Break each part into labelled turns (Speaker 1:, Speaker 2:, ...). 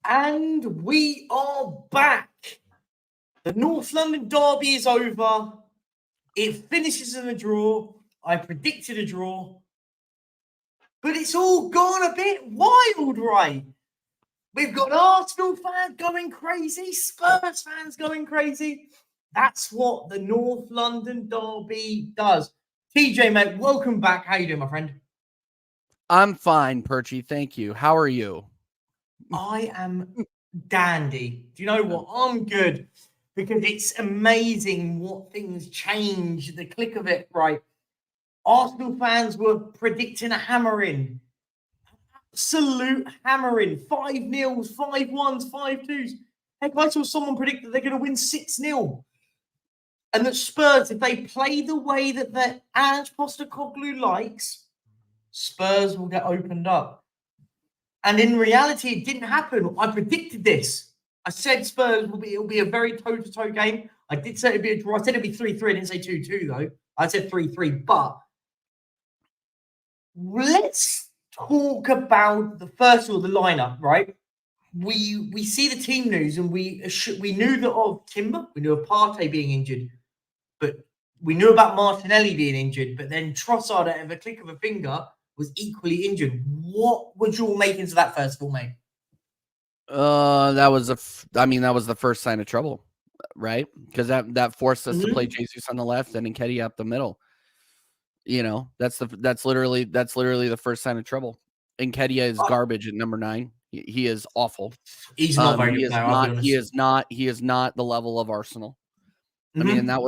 Speaker 1: And we are back. The North London derby is over. It finishes in a draw. I predicted a draw. But it's all gone a bit wild, right? We've got Arsenal fans going crazy, Spurs fans going crazy. That's what the North London derby does. TJ, mate, welcome back. How you doing, my friend?
Speaker 2: I'm fine, Perchy. Thank you. How are you?
Speaker 1: I am dandy. Do you know what? I'm good because it's amazing what things change. The click of it, right? Arsenal fans were predicting a hammering. Absolute hammering. 5-0s, 5-1s, 5-2s. Heck, I saw someone predict that they're going to win 6-0. And that Spurs, if they play the way that Ange Postecoglou likes, Spurs will get opened up. And in reality, it didn't happen. I predicted this. I said Spurs it'll be a very toe-to-toe game. I did say it'd be a draw. I said it'd be 3-3. I didn't say 2-2, though. I said 3-3. But let's talk about the lineup, right? We see the team news, and we knew that of Timber, we knew of Partey being injured, but we knew about Martinelli being injured. But then Trossard, at a click of a finger, was equally injured. What would you all make into that first of all, mate?
Speaker 2: That was the first sign of trouble, right? Because that forced us to play Jesus on the left and Nketiah up the middle. You know, that's literally the first sign of trouble. Nketiah is garbage at number 9. He is awful.
Speaker 1: He's not very good.
Speaker 2: He is not the level of Arsenal. I mean, and that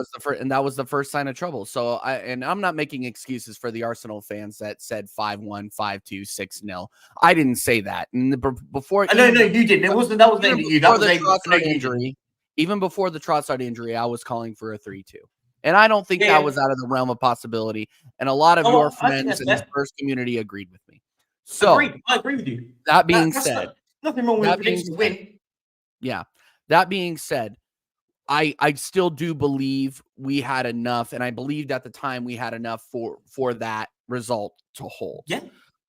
Speaker 2: was the first sign of trouble. So I'm not making excuses for the Arsenal fans that said 5-1, 5-2, 6-0. I didn't say that. And before,
Speaker 1: no, you didn't. That wasn't aimed at you. That was
Speaker 2: Trossard injury. Even before the Trossard injury, I was calling for a 3-2, and I don't think that was out of the realm of possibility. And a lot of your friends in the Spurs community agreed with me. So
Speaker 1: I agree with you.
Speaker 2: That being said,
Speaker 1: nothing wrong with predicting to win.
Speaker 2: Yeah. That being said, I still do believe we had enough, and I believed at the time we had enough for that result to hold.
Speaker 1: Yeah.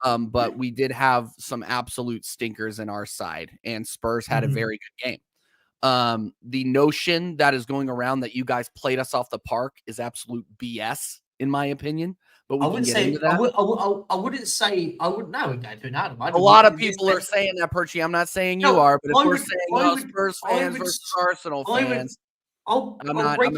Speaker 2: But we did have some absolute stinkers in our side, and Spurs had a very good game. The notion that is going around that you guys played us off the park is absolute BS, in my opinion. But we can get into that.
Speaker 1: I wouldn't say. I wouldn't. No, we don't do that.
Speaker 2: A lot of people are saying that, Perchy. I'm not saying you are, but if we're saying Spurs fans versus Arsenal fans.
Speaker 1: I'll break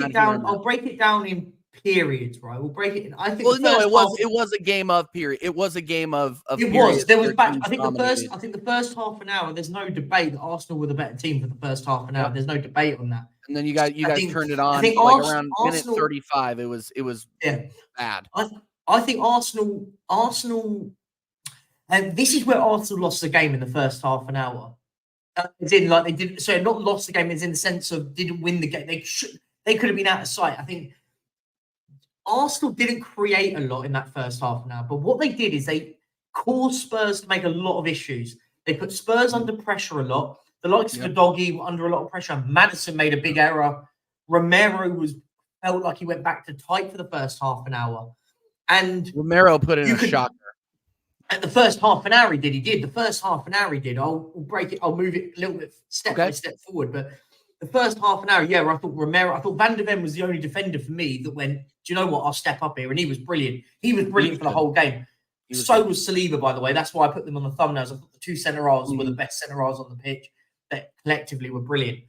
Speaker 1: it down in periods, right? We'll break it in. I think.
Speaker 2: Well, no, it was a game of period. It was a game of.
Speaker 1: It was. There was back. I think the first half an hour. There's no debate that Arsenal were the better team for the first half an hour. Yep. There's no debate on that.
Speaker 2: And then you guys turned it on. I think around minute 35. It was bad.
Speaker 1: I think Arsenal, and this is where Arsenal lost the game in the first half an hour. As in, like, they didn't. So not lost the game, is in the sense of didn't win the game. They could have been out of sight. I think Arsenal didn't create a lot in that first half an hour, but what they did is they caused Spurs to make a lot of issues. They put Spurs under pressure a lot. The likes of Doggy were under a lot of pressure. Madison made a big error. Romero felt like he went back to tight for the first half an hour, and
Speaker 2: Romero put in a shocker.
Speaker 1: At the first half an hour, he did. The first half an hour, he did. I'll break it. I'll move it a little bit step by step forward. But the first half an hour, I thought Van de Ven was the only defender for me that went, do you know what? I'll step up here. And he was brilliant. He was brilliant for the whole game. So was Saliba, by the way. That's why I put them on the thumbnails. I thought the two centre-halves were the best centre-halves on the pitch. That collectively were brilliant.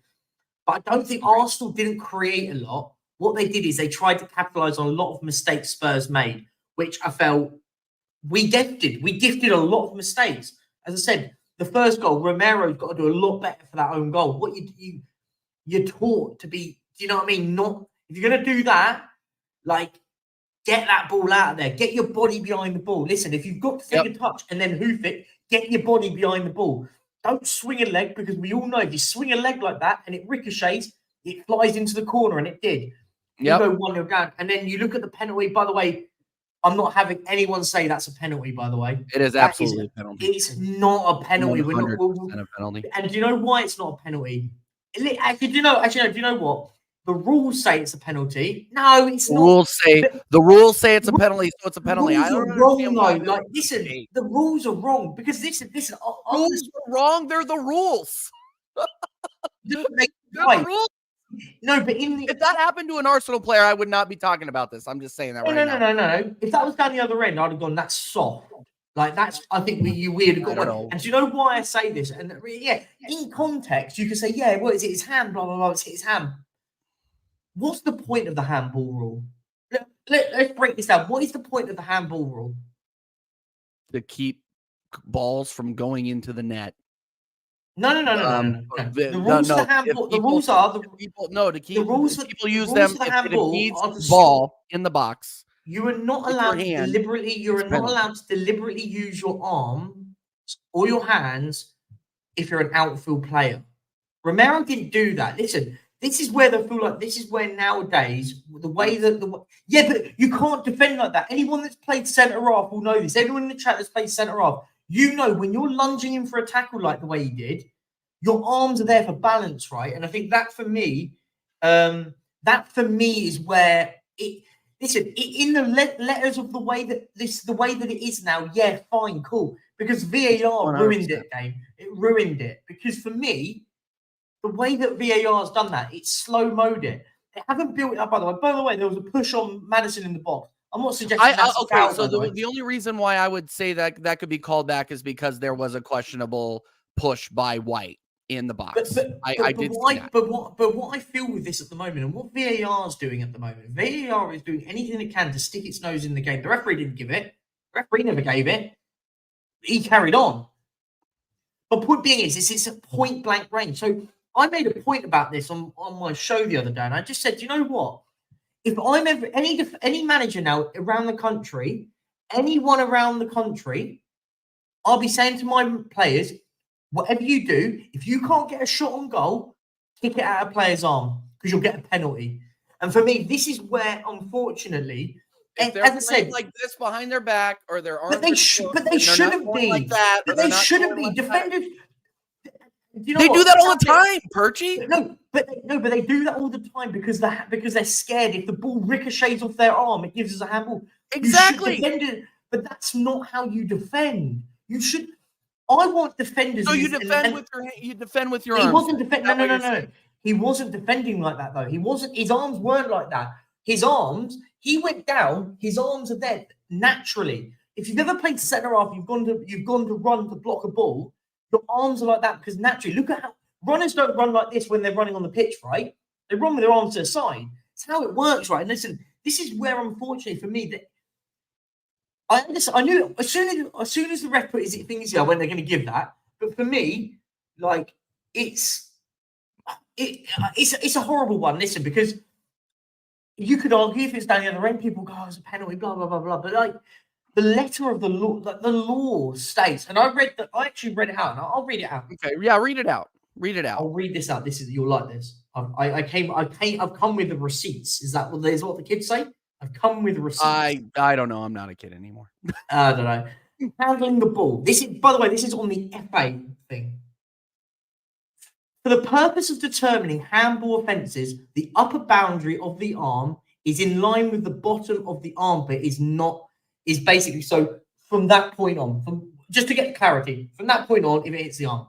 Speaker 1: But I don't think Arsenal didn't create a lot. What they did is they tried to capitalise on a lot of mistakes Spurs made, which I felt we gifted a lot of mistakes. As I said, the first goal, Romero's got to do a lot better for that own goal. What you're taught to be, do you know what I mean? Not if you're going to do that, like, get that ball out of there. Get your body behind the ball. Listen, if you've got to take a touch and then hoof it, get your body behind the ball. Don't swing a leg, because we all know if you swing a leg like that and it ricochets, it flies into the corner, and it did. You go 1-0 down, and then you look at the penalty. By the way, I'm not having anyone say that's a penalty, by the way.
Speaker 2: It is absolutely a penalty.
Speaker 1: It's not a penalty.
Speaker 2: We're not a penalty.
Speaker 1: And do you know why it's not a penalty? Actually, do you know what? the rules say it's a penalty. No, it's
Speaker 2: The
Speaker 1: not.
Speaker 2: rules say it's a penalty, so it's a penalty. I don't
Speaker 1: understand why.
Speaker 2: understand
Speaker 1: Like, listen, the rules are wrong because listen.
Speaker 2: Rules are wrong. They're the rules. They're the rules.
Speaker 1: No, but
Speaker 2: if that happened to an Arsenal player, I would not be talking about this. I'm just saying that now.
Speaker 1: No. If that was down the other end, I'd have gone, that's soft. Like, that's, I think you would have got one. And do you know why I say this? And yeah, in context, you can say, yeah, what is it? His hand, blah, blah, blah. It's his hand. What's the point of the handball rule? Let's break this down. What is the point of the handball rule?
Speaker 2: To keep balls from going into the net.
Speaker 1: No. The rules of the handball. The rules are the
Speaker 2: people. No, to keep
Speaker 1: the rules.
Speaker 2: People use them
Speaker 1: the
Speaker 2: if
Speaker 1: handball
Speaker 2: it needs ball in the box.
Speaker 1: You are not allowed to deliberately. You are not allowed to deliberately use your arms or your hands if you're an outfield player. Romero didn't do that. Listen, this is where they feel like this is where nowadays the way that but you can't defend like that. Anyone that's played centre half will know this. Everyone in the chat that's played centre half, you know when you're lunging in for a tackle like the way he did, your arms are there for balance, right? And I think that for me is where it. Listen, in the letters of the way that it is now, yeah, fine, cool. Because VAR ruined it, game. It ruined it. Because for me, the way that VAR has done that, it's slow-mode it. They haven't built it up, by the way. By the way, there was a push on Maddison in the box. I'm not suggesting that's a foul,
Speaker 2: so the only reason why I would say that could be called back is because there was a questionable push by White in the box. But
Speaker 1: what I feel with this at the moment, and what VAR is doing at the moment, VAR is doing anything it can to stick its nose in the game. The referee didn't give it. The referee never gave it. He carried on. But point being is, it's a point blank range. So I made a point about this on my show the other day, and I just said, you know what? If I'm ever any manager now around the country, anyone around the country, I'll be saying to my players, whatever you do, if you can't get a shot on goal, kick it out of a player's arm because you'll get a penalty. And for me, this is where, unfortunately,
Speaker 2: as I said, like this behind their back or their arms,
Speaker 1: but they shouldn't be
Speaker 2: like that.
Speaker 1: But they shouldn't be defenders.
Speaker 2: You know they do that all the time, Perchy.
Speaker 1: No, but they do that all the time because they're scared. If the ball ricochets off their arm, it gives us a handball.
Speaker 2: Exactly.
Speaker 1: But that's not how you defend. You should. I want defenders.
Speaker 2: So you defend with your arms.
Speaker 1: He wasn't defending. No. He wasn't defending like that though. He wasn't. His arms weren't like that. His arms. He went down. His arms are there naturally. If you've ever played centre half, you've gone to run to block a ball. Your arms are like that because naturally, look at how runners don't run like this when they're running on the pitch, right? They run with their arms to the side. It's how it works, right? And listen, this is where, unfortunately, for me, that I knew as soon as the ref put his things here when they're going to give that. But for me, like it's a horrible one. Listen, because you could argue if it's down the other end, people go, oh, it's a penalty, blah blah blah blah. But like the letter of the law, like the law states, and I actually read it out, and I'll read it out.
Speaker 2: Okay, yeah, read it out. Read it out.
Speaker 1: I'll read this out. You'll like this. I've come with the receipts. Is that what the kids say? I've come with receipts.
Speaker 2: I don't know. I'm not a kid anymore.
Speaker 1: I don't know. Handling the ball. This is, by the way, this is on the FA thing. For the purpose of determining handball offences, the upper boundary of the arm is in line with the bottom of the armpit. Is basically so. From that point on, just to get clarity, from that point on, if it hits the arm.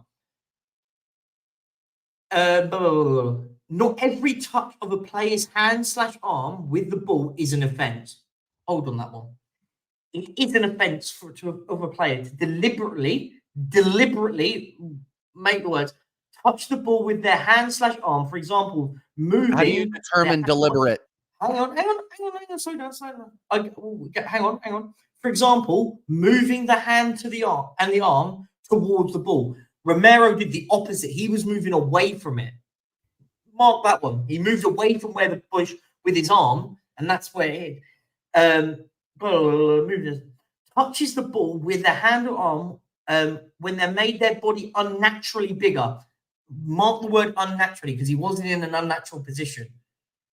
Speaker 1: Not every touch of a player's hand/arm with the ball is an offence. Hold on that one. It is an offence of a player to deliberately make the words touch the ball with their hand/arm. For example, moving.
Speaker 2: How do you determine deliberate?
Speaker 1: Hang on. Slow down. Hang on. For example, moving the hand to the arm and the arm towards the ball. Romero did the opposite. He was moving away from it. Mark that one. He moved away from where the push with his arm, and that's where it hit. Touches the ball with their hand or arm when they made their body unnaturally bigger. Mark the word unnaturally because he wasn't in an unnatural position.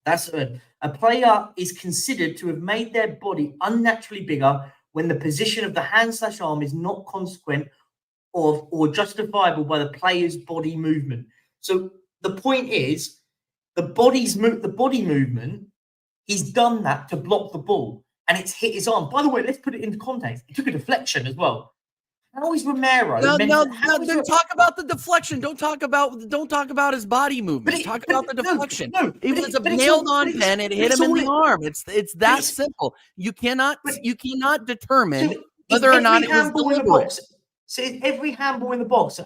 Speaker 1: That's a player is considered to have made their body unnaturally bigger when the position of the hand/arm is not consequent of or justifiable by the player's body movement. So the point is, the body movement, he's done that to block the ball, and it's hit his arm. By the way, let's put it into context. It took a deflection as well. How is Romero?
Speaker 2: Then talk about the deflection. Don't talk about his body movement. Talk about the deflection. It was a nailed-on pen. It hit him in the arm. It's that simple. You cannot determine whether or not it was deliberate.
Speaker 1: So is every handball in the box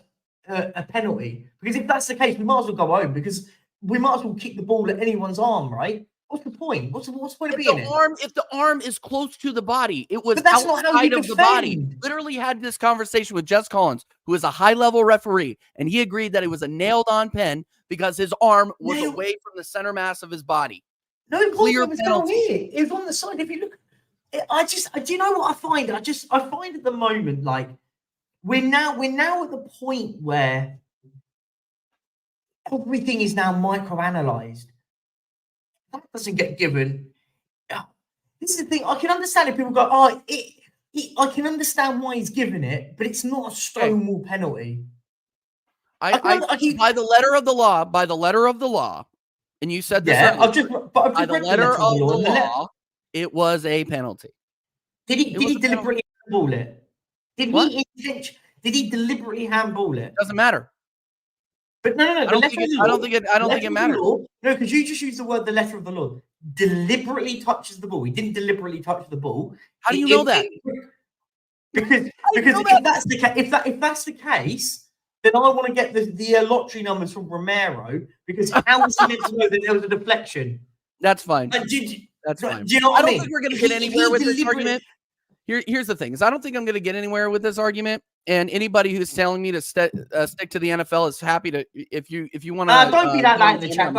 Speaker 1: a penalty? Because if that's the case, we might as well go home, because we might as well kick the ball at anyone's arm, right? What's the point? What's the point of being in?
Speaker 2: If the arm is close to the body, it was
Speaker 1: outside
Speaker 2: of the body. Literally had this conversation with Jess Collins, who is a high-level referee, and he agreed that it was a nailed-on pen because his arm was away from the center mass of his body.
Speaker 1: No, it was down here. It was on the side. If you look, do you know what I find? I find at the moment, like, we're now at the point where everything is now microanalyzed. That doesn't get given. This is the thing. I can understand if people go, I can understand why he's given it, but it's not a stonewall penalty.
Speaker 2: By the letter of the law, and you said this.
Speaker 1: Yeah,
Speaker 2: by the letter of the law, it was a penalty.
Speaker 1: Did he deliberately handball it? Did he deliberately handball it?
Speaker 2: Doesn't matter.
Speaker 1: But no.
Speaker 2: I don't think it matters.
Speaker 1: No, because you just used the word "the letter of the law." Deliberately touches the ball. He didn't deliberately touch the ball.
Speaker 2: How do you know that?
Speaker 1: Because if that's the case, then I want to get the lottery numbers from Romero, because how was he meant to know that there was a deflection?
Speaker 2: That's fine.
Speaker 1: That's fine.
Speaker 2: Do you know what I mean? I don't think we're going to get anywhere with this argument. Here's the thing: is I don't think I'm going to get anywhere with this argument. And anybody who's telling me to stick to the NFL is happy to. If you want to,
Speaker 1: don't be that light in the chat.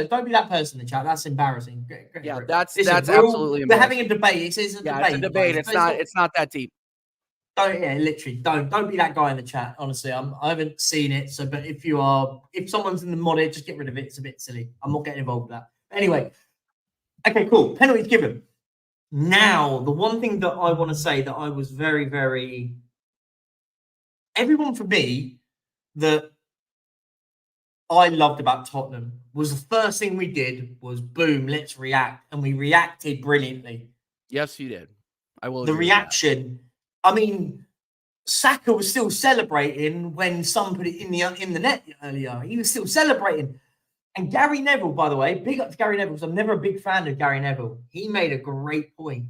Speaker 1: Don't be that person in the chat. That's embarrassing.
Speaker 2: Yeah, that's absolutely.
Speaker 1: We're having a debate. It's a debate.
Speaker 2: It's a debate. It's not that deep.
Speaker 1: Literally, don't be that guy in the chat. Honestly, I haven't seen it. So, but if someone's in the modded, just get rid of it. It's a bit silly. I'm not getting involved with that. Anyway, okay, cool. Penalties given. Now, the one thing that I want to say that I was very, very. Everyone for me that I loved about Tottenham was the first thing we did was boom, let's react. And we reacted brilliantly.
Speaker 2: Yes, you did. I will.
Speaker 1: The reaction. I mean, Saka was still celebrating when some put it in the net earlier. He was still celebrating. And Gary Neville, by the way, big up to Gary Neville, because I'm never a big fan of Gary Neville. He made a great point.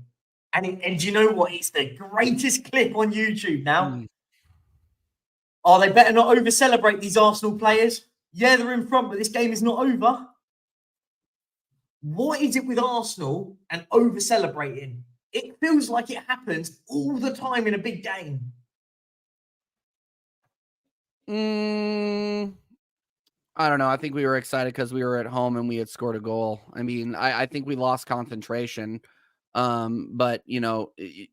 Speaker 1: And do you know what? It's the greatest clip on YouTube now. Oh, they better not over-celebrate, these Arsenal players. Yeah, they're in front, but this game is not over. What is it with Arsenal and over-celebrating? It feels like it happens all the time in a big game.
Speaker 2: I don't know. I think we were excited because we were at home and we had scored a goal. I mean, I think we lost concentration. But you know, you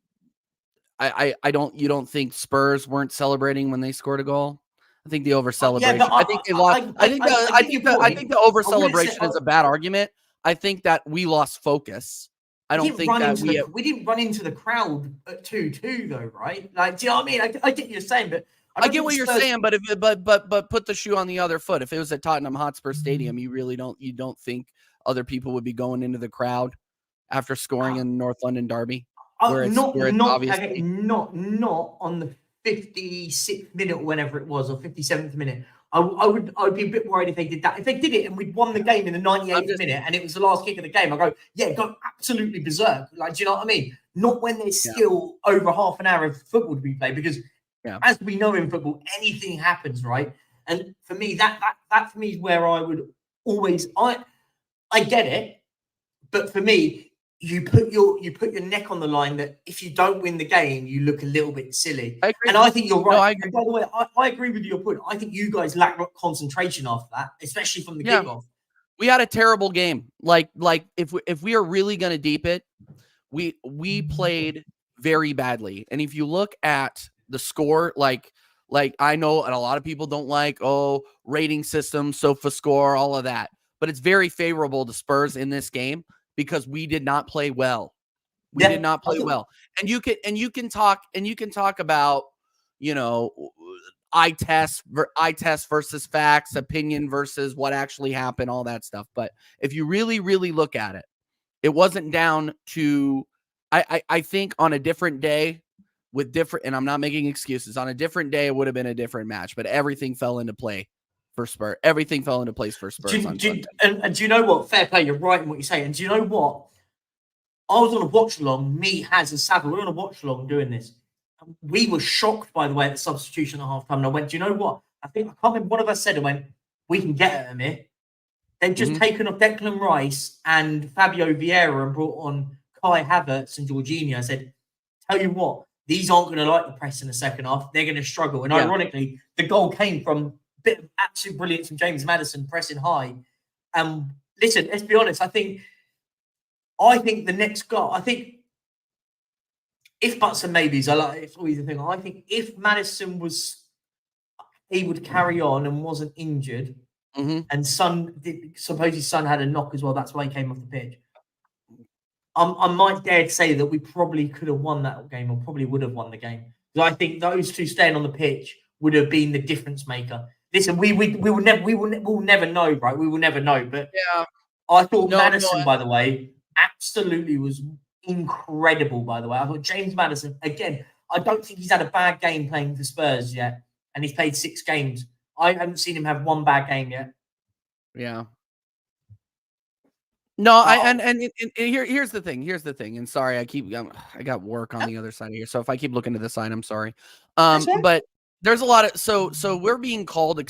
Speaker 2: don't think Spurs weren't celebrating when they scored a goal? I think the over celebration. I think they lost. I think the over celebration is a bad argument. I think that we lost focus. I don't think that
Speaker 1: we didn't run into the crowd at 2-2 though, right? Like, do you know what I mean? I get what you're saying, but
Speaker 2: I get what you're saying, but put the shoe on the other foot. If it was at Tottenham Hotspur Stadium, you don't think other people would be going into the crowd after scoring in North London derby?
Speaker 1: Not on the 56th minute or whenever it was, or 57th minute. I'd be a bit worried if they did that. If they did it and we'd won the game in the 98th minute and it was the last kick of the game, I go, yeah, go absolutely berserk. Like, do you know what I mean? Not when there's still over half an hour of football to be played, because as we know in football, anything happens, right? And for me, that for me is where I would always I get it, but for me, you put your neck on the line that if you don't win the game, you look a little bit silly. And I think you're right. No, I agree. By the way, I agree with your point. I think you guys lack concentration after that, especially from the kickoff.
Speaker 2: We had a terrible game. Like if we are really going to deep it, we played very badly. And if you look at the score, like I know, and a lot of people don't like rating system, SOFA score, all of that, but it's very favorable to Spurs in this game, because we did not play well. We did not play well. And you can talk about, you know, eye test versus facts, opinion versus what actually happened, all that stuff. But if you really, really look at it, it wasn't down to, I think on a different day with different, and I'm not making excuses, on a different day, it would have been a different match, but everything fell into play for Spurs. Everything fell into place for Spurs on Sunday.
Speaker 1: And do you know what? Fair play, you're right in what you say. And do you know what? I was on a watch along, me, Haz, and Savile, we were on a watch along doing this. We were shocked, by the way, at the substitution at half time. And I went, do you know what? I can't remember, one of us said, I went, we can get at them here. They've just taken off Declan Rice and Fabio Vieira and brought on Kai Havertz and Jorginho. I said, tell you what, these aren't going to like the press in the second half. They're going to struggle. And ironically, the goal came from a bit of absolute brilliance from James Maddison pressing high. Listen, let's be honest. I think the next goal, if buts and maybes, it's always the thing. I think if Maddison he would carry on and wasn't injured, and suppose his son had a knock as well, that's why he came off the pitch. I might dare to say that we probably could have won that game, or probably would have won the game. Because I think those two staying on the pitch would have been the difference maker. Listen, we'll never know, right? We will never know. But I thought Maddison, by the way, absolutely was incredible. By the way, I thought James Maddison, again, I don't think he's had a bad game playing for Spurs yet, and he's played 6 games. I haven't seen him have one bad game yet.
Speaker 2: Yeah. No, here's the thing. And sorry, I got work on the other side of here. So if I keep looking to the side, I'm sorry. But there's a lot of so we're being called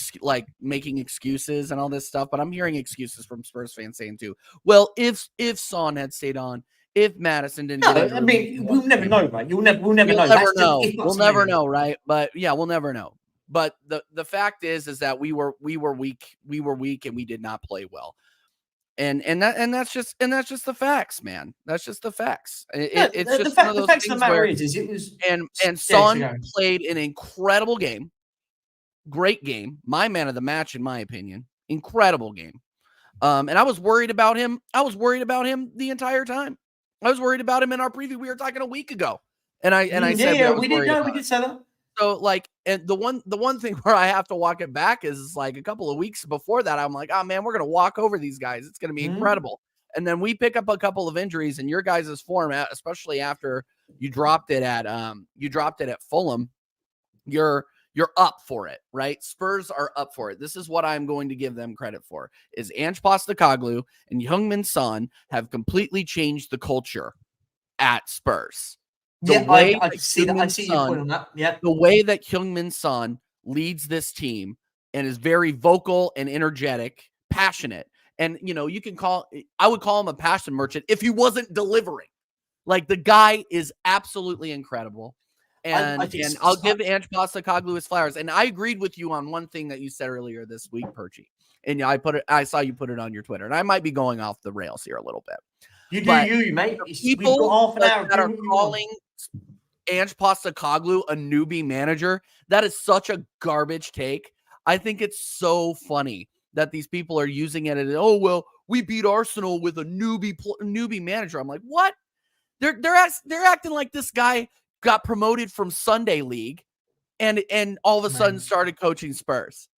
Speaker 2: making excuses and all this stuff, but I'm hearing excuses from Spurs fans saying too, well, if Son had stayed on, if Maddison didn't get injured,
Speaker 1: I mean, we'll never know, right? We'll never know.
Speaker 2: We'll never know, right? But yeah, we'll never know. But the fact is that we were weak and we did not play well. And that's just the facts, man. That's just the facts. It's just one of those things where
Speaker 1: it was
Speaker 2: and Son played an incredible game, great game, my man of the match in my opinion, incredible game. And I was worried about him. The entire time. I was worried about him in our preview. We were talking a week ago, and I said we
Speaker 1: did say that.
Speaker 2: So and the one thing where I have to walk it back is like a couple of weeks before that, I'm like, oh man, we're going to walk over these guys. It's going to be incredible. And then we pick up a couple of injuries, and your guys' form, especially after you dropped it at Fulham, you're up for it, right? Spurs are up for it. This is what I'm going to give them credit for, is Ange Postecoglou and Heung-min Son have completely changed the culture at Spurs.
Speaker 1: I see your point on that. Yeah.
Speaker 2: The way that Heung-min Son leads this team and is very vocal and energetic, passionate. And, I would call him a passion merchant if he wasn't delivering. Like, the guy is absolutely incredible. And I'll give Ange Postecoglou his flowers. And I agreed with you on one thing that you said earlier this week, Perchy. And I saw you put it on your Twitter. And I might be going off the rails here a little bit.
Speaker 1: You mate.
Speaker 2: People that are calling Ange Postecoglou a newbie manager, that is such a garbage take. I think it's so funny that these people are using it as, oh, well, we beat Arsenal with a newbie manager. I'm like, what? They're acting like this guy got promoted from Sunday League and all of a sudden started coaching Spurs.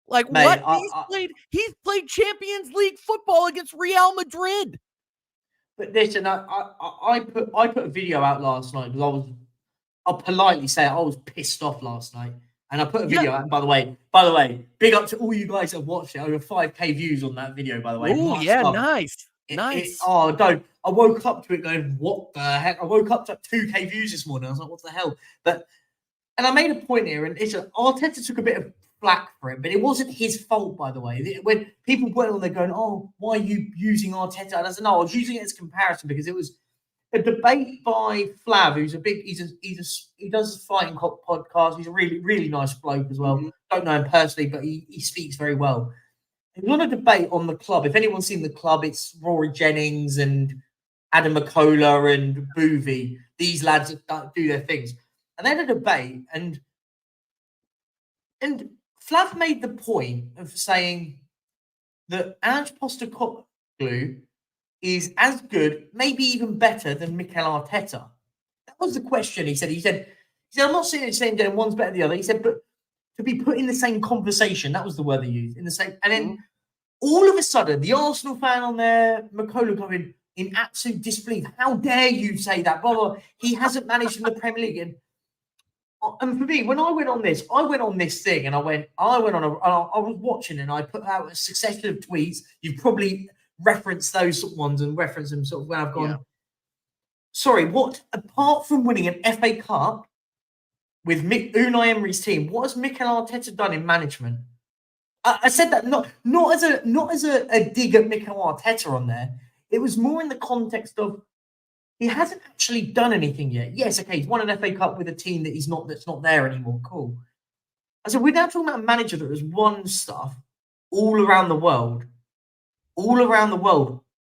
Speaker 2: Like, mate, what? He's played Champions League football against Real Madrid.
Speaker 1: But listen, I put a video out last night because I'll politely say I was pissed off last night, and I put a video out. By the way, big up to all you guys that watched it. Over 5K views on that video. By the way,
Speaker 2: oh yeah, nice.
Speaker 1: I woke up to it going, what the heck? I woke up to 2K views this morning. I was like, what the hell? And I made a point here, and Arteta took a bit of flack for it, but it wasn't his fault, by the way. When people went on there going, oh, why are you using Arteta? And I said, no, I was using it as comparison because it was a debate by Flav, who's he does a fighting podcast. He's a really, really nice bloke as well. Don't know him personally, but he speaks very well. It was on a debate on the club. If anyone's seen the club, it's Rory Jennings and Adam McCullough and Boovy. These lads that do their things. And they had a debate, and Flav made the point of saying that Ange Postecoglou is as good, maybe even better than Mikel Arteta. That was the question. He said, I'm not saying that one's better than the other. He said, but to be put in the same conversation. That was the word they used, in the same. And then all of a sudden, the Arsenal fan on there, McCullough, going in absolute disbelief. How dare you say that? Blah, blah. He hasn't managed in the Premier League. And for me, when I went on this thing, and I was watching, and I put out a succession of tweets. You've probably referenced those ones and referenced them sort of when I've gone. Yeah. Sorry, what apart from winning an FA Cup with Unai Emery's team, what has Mikel Arteta done in management? I said that not as a dig at Mikel Arteta on there. It was more in the context of he hasn't actually done anything yet. Yes, okay, he's won an FA Cup with a team that's not there anymore. Cool. I said, we're now talking about a manager that has won stuff all around the world.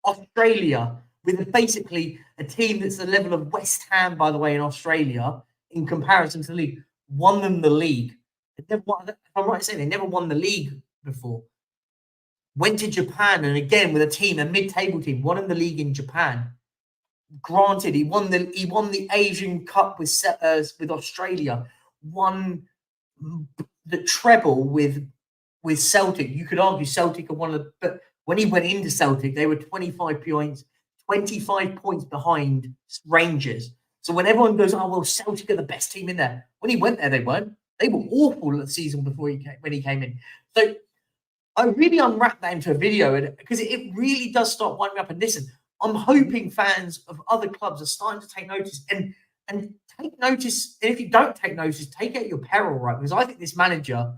Speaker 1: Australia, with basically a team that's the level of West Ham, by the way, in Australia, in comparison to the league, won them the league. I'm right in saying they never won the league before. Went to Japan, and again with a mid-table team, won in the league in Japan. Granted, he won the Asian Cup with Australia, won the treble with Celtic. You could argue Celtic are one of the, but when he went into Celtic, they were 25 points behind Rangers. So when everyone goes, oh well, Celtic are the best team in there. When he went there, they weren't. They were awful the season before when he came in. So I really unwrapped that into a video, because it really does start winding up. And listen, I'm hoping fans of other clubs are starting to take notice and take notice. And if you don't take notice, take it at your peril, right? Because I think this manager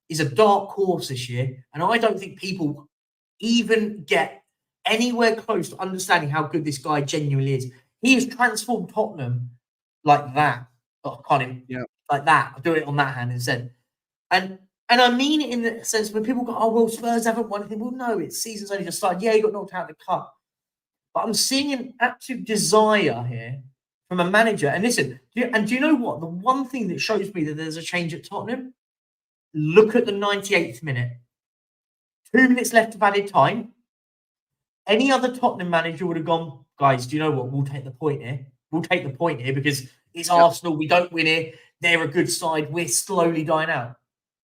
Speaker 1: is a dark horse this year, and I don't think people even get anywhere close to understanding how good this guy genuinely is. He has transformed Tottenham like that. Oh, can't even, like that. I'll do it on that hand instead. And I mean it in the sense when people go, oh, well, Spurs haven't won anything. Well, no, it's season's only just started. Yeah, he got knocked out of the cup. But I'm seeing an absolute desire here from a manager. And listen, do you know what? The one thing that shows me that there's a change at Tottenham, look at the 98th minute. 2 minutes left of added time. Any other Tottenham manager would have gone, guys, do you know what? We'll take the point here. We'll take the point here because it's Arsenal. We don't win here. They're a good side. We're slowly dying out.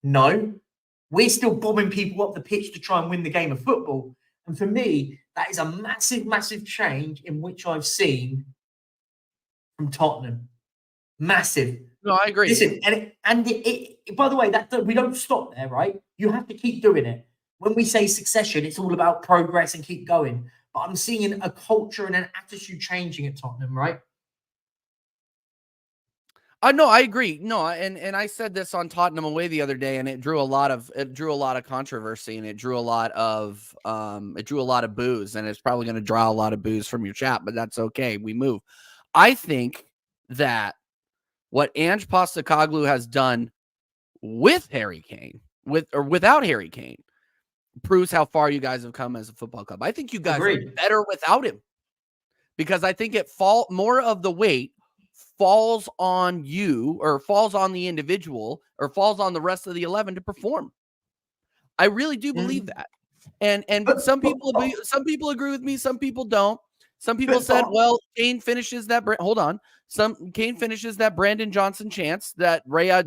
Speaker 1: No, we're still bombing people up the pitch to try and win the game of football. And for me, that is a massive, massive change in which I've seen from Tottenham. Massive.
Speaker 2: No, I agree.
Speaker 1: Listen, and by the way, that we don't stop there, right? You have to keep doing it. When we say succession, it's all about progress and keep going. But I'm seeing a culture and an attitude changing at Tottenham, right?
Speaker 2: No, I agree. No, and I said this on Tottenham Away the other day, and it drew a lot of controversy, and it drew a lot of boos, and it's probably going to draw a lot of boos from your chat, but that's okay. We move. I think that what Ange Postecoglou has done with Harry Kane, with or without Harry Kane, proves how far you guys have come as a football club. I think you guys are better without him, because I think more of the weight falls on you, or falls on the individual, or falls on the rest of the 11 to perform. I really do believe that. And some people agree with me, some people don't. Some people said, well, Kane finishes that Kane finishes that Brandon Johnson chance that Raya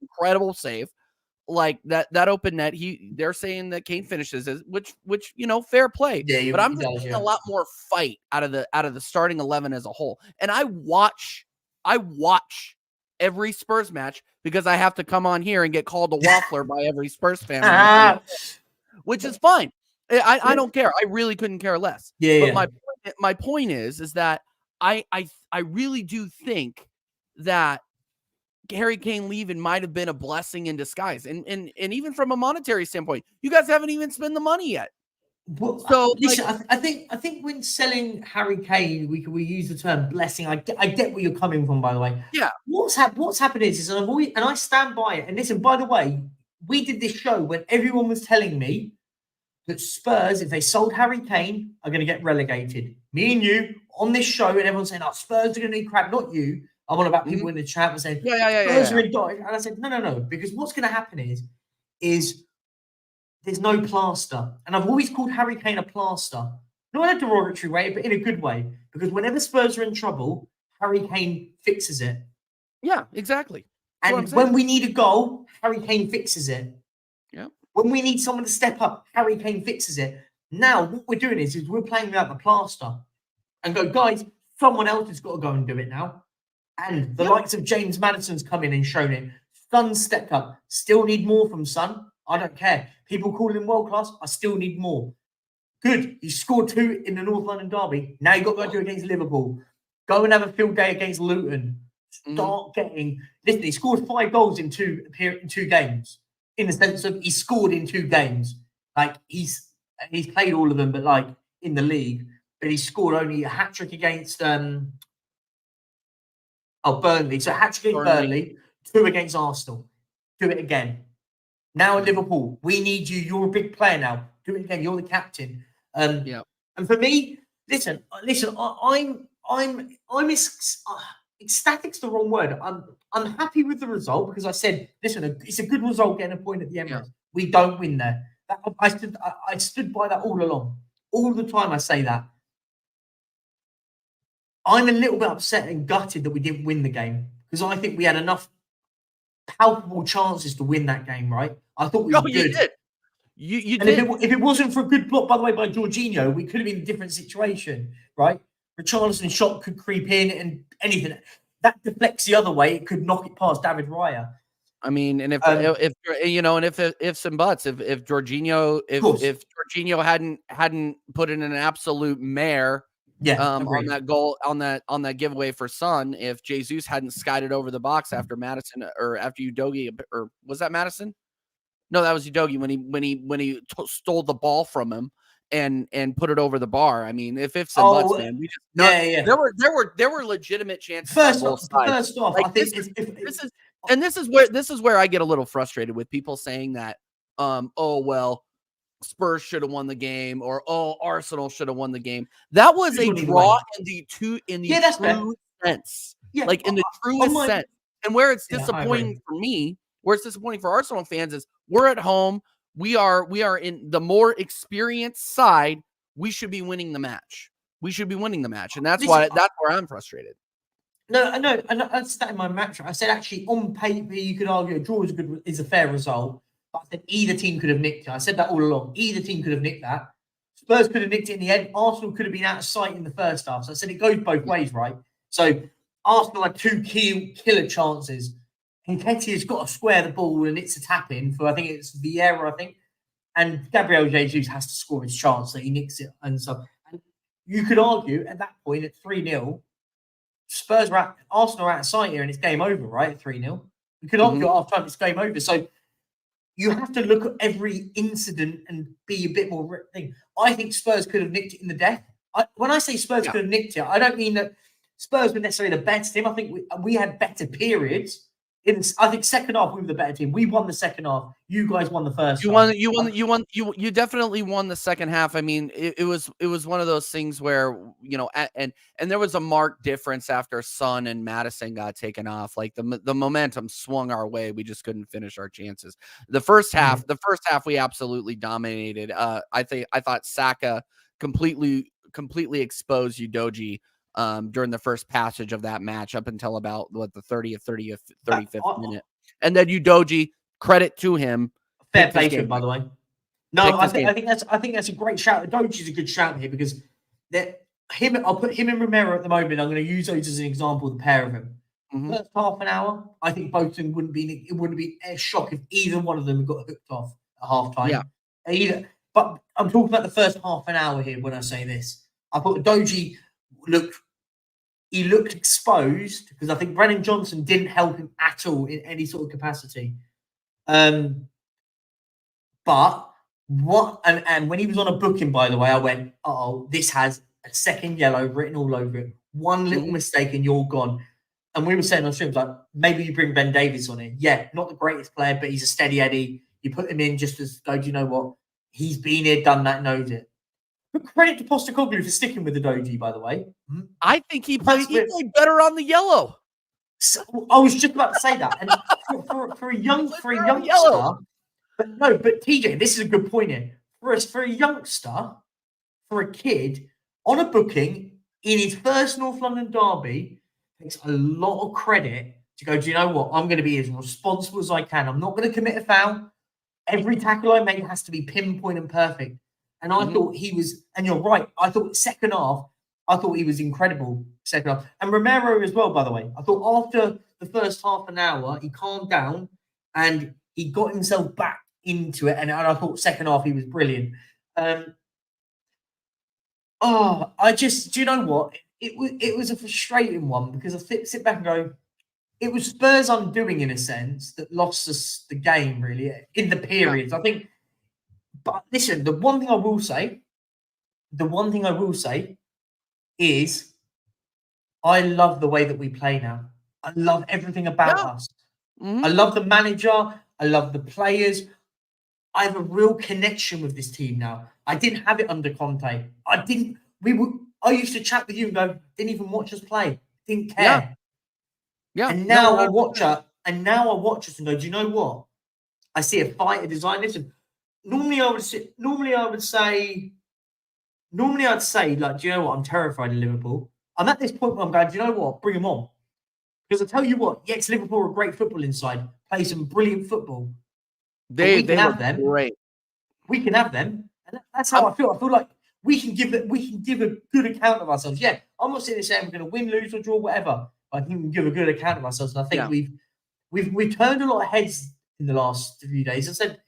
Speaker 2: incredible save. Like that open net, they're saying that Kane finishes it, which fair play. Yeah, but I'm just seeing a lot more fight out of the starting 11 as a whole. And I watch every Spurs match because I have to come on here and get called a waffler by every Spurs fan, which is fine. I don't care. I really couldn't care less. But my point is that I really do think that Harry Kane leaving might have been a blessing in disguise. And even from a monetary standpoint, you guys haven't even spent the money yet.
Speaker 1: Well, so listen, I think when selling Harry Kane, we use the term blessing. I get where you're coming from, by the way.
Speaker 2: Yeah.
Speaker 1: What's happened is, and I stand by it. And listen, by the way, we did this show when everyone was telling me that Spurs, if they sold Harry Kane, are going to get relegated. Me and you on this show, and everyone's saying, "Oh, Spurs are going to need crap." Not you. I'm on about people in the chat and saying, Spurs are in dot. And I said, no, because what's going to happen is there's no plaster. And I've always called Harry Kane a plaster. Not in a derogatory way, but in a good way. Because whenever Spurs are in trouble, Harry Kane fixes it.
Speaker 2: Yeah, exactly.
Speaker 1: And when we need a goal, Harry Kane fixes it.
Speaker 2: Yeah.
Speaker 1: When we need someone to step up, Harry Kane fixes it. Now, what we're doing is we're playing without the plaster and go, guys, someone else has got to go and do it now. And the likes of James Maddison's come in and shown it. Son stepped up. Still need more from Son. I don't care. People call him world class. I still need more. Good. He scored 2 in the North London derby. Now you got to go do it against Liverpool. Go and have a field day against Luton. Start getting. Listen, he scored 5 goals in two games. In the sense of he scored in 2 games. Like he's played all of them, but like in the league. But he scored only a hat trick against Burnley. So hat trick against Burnley, 2 against Arsenal. Do it again. Now at Liverpool, we need you. You're a big player now. Do it again. You're the captain. And for me, listen. I'm ecstatic's the wrong word. I'm happy with the result because I said, listen, it's a good result getting a point at the Emirates. Yeah. We don't win there. I stood by that all along. All the time I say that. I'm a little bit upset and gutted that we didn't win the game because I think we had enough palpable chances to win that game, right? I thought we were good.
Speaker 2: You did. You
Speaker 1: and
Speaker 2: did.
Speaker 1: If it wasn't for a good block, by the way, by Jorginho, we could have been in a different situation, right? Richarlison's shot could creep in and anything. That deflects the other way. It could knock it past David Raya.
Speaker 2: I mean, and if you know, and if ifs and buts, if Jorginho, if Jorginho hadn't put in an absolute mare, on that goal, on that giveaway for Son, if Jesus hadn't skied it over the box after Madison or after Udogie, or was that Madison? No, that was Udogie when he stole the ball from him and put it over the bar. I mean, if ifs and buts, man, we just there were legitimate chances. First off, like, I think this is where I get a little frustrated with people saying that, Spurs should have won the game, or Arsenal should have won the game. That was a draw in the true sense. Yeah, like in the truest sense. And where it's disappointing for me, where it's disappointing for Arsenal fans is we're at home. We are in the more experienced side. We should be winning the match. And that's where I'm frustrated.
Speaker 1: No, that's that in my match. I said actually on paper you could argue a draw is a fair result. But I said either team could have nicked it. I said that all along. Either team could have nicked that. Spurs could have nicked it in the end. Arsenal could have been out of sight in the first half. So I said it goes both ways, right? So Arsenal had 2 killer chances. Nketiah's got to square the ball and it's a tap in for, I think it's Vieira, And Gabriel Jesus has to score his chance, so he nicks it. And so and you could argue at that point at 3-0, Arsenal are out of sight here and it's game over, right? At 3-0. You could argue at half time it's game over. So you have to look at every incident and be a bit more thing. I think Spurs could have nicked it in the death. When I say Spurs could have nicked it, I don't mean that Spurs were necessarily the better team. I think we had better periods. I think second half we were the better team. We won the second half. You guys won the first.
Speaker 2: You definitely won the second half. I mean, it was one of those things where, you know, and there was a marked difference after Son and Maddison got taken off. Like the momentum swung our way. We just couldn't finish our chances. The first half we absolutely dominated. I thought Saka completely exposed Udogie during the first passage of that match up until about the 35th minute. And then Udogie, credit to him.
Speaker 1: Fair play to him, by the way. No, I think that's a great shout. Udogie's a good shout here because I'll put him and Romero at the moment. I'm going to use those as an example, the pair of them. First half an hour, I think both of them wouldn't be a shock if either one of them got hooked off at half time. Yeah. But I'm talking about the first half an hour here when I say this. I thought Udogie looked exposed because I think Brennan Johnson didn't help him at all in any sort of capacity. But when he was on a booking, by the way, I went, this has a second yellow written all over it. One little mistake and you're gone. And we were saying on streams, like, maybe you bring Ben Davies on in. Yeah, not the greatest player, but he's a steady Eddie. You put him in just as, do you know what? He's been here, done that, knows it. But credit to Postecoglou for sticking with Udogie, by the way.
Speaker 2: I think he played better on the yellow.
Speaker 1: So, I was just about to say that. And for a youngster, but TJ, this is a good point here. For a youngster, for a kid on a booking in his first North London derby, takes a lot of credit to go, do you know what? I'm going to be as responsible as I can. I'm not going to commit a foul. Every tackle I make has to be pinpoint and perfect. And I thought he was, and you're right, I thought second half, I thought he was incredible second half. And Romero as well, by the way. I thought after the first half an hour, he calmed down and he got himself back into it. And I thought second half, he was brilliant. Do you know what? It was a frustrating one because I sit back and go, it was Spurs' undoing in a sense that lost us the game, really, in the periods. I think, but listen, the one thing I will say is I love the way that we play now. I love everything about us. I love the manager. I love the players. I have a real connection with this team now. I didn't have it under Conte. I used to chat with you and go, didn't even watch us play. Didn't care.
Speaker 2: Yeah.
Speaker 1: And now I watch us and go, do you know what? I see a fight, a design. Listen, normally I'd say, like, do you know what? I'm terrified of Liverpool. I'm at this point where I'm going, do you know what? Bring them on. Because I tell you what, yes, Liverpool are great football inside, play some brilliant football.
Speaker 2: They have them. Great.
Speaker 1: We can have them. And that's how I feel. I feel like we can give a good account of ourselves. Yeah, I'm not sitting there saying we're going to win, lose, or draw, whatever. I think we can give a good account of ourselves. And I think we've turned a lot of heads in the last few days. I said,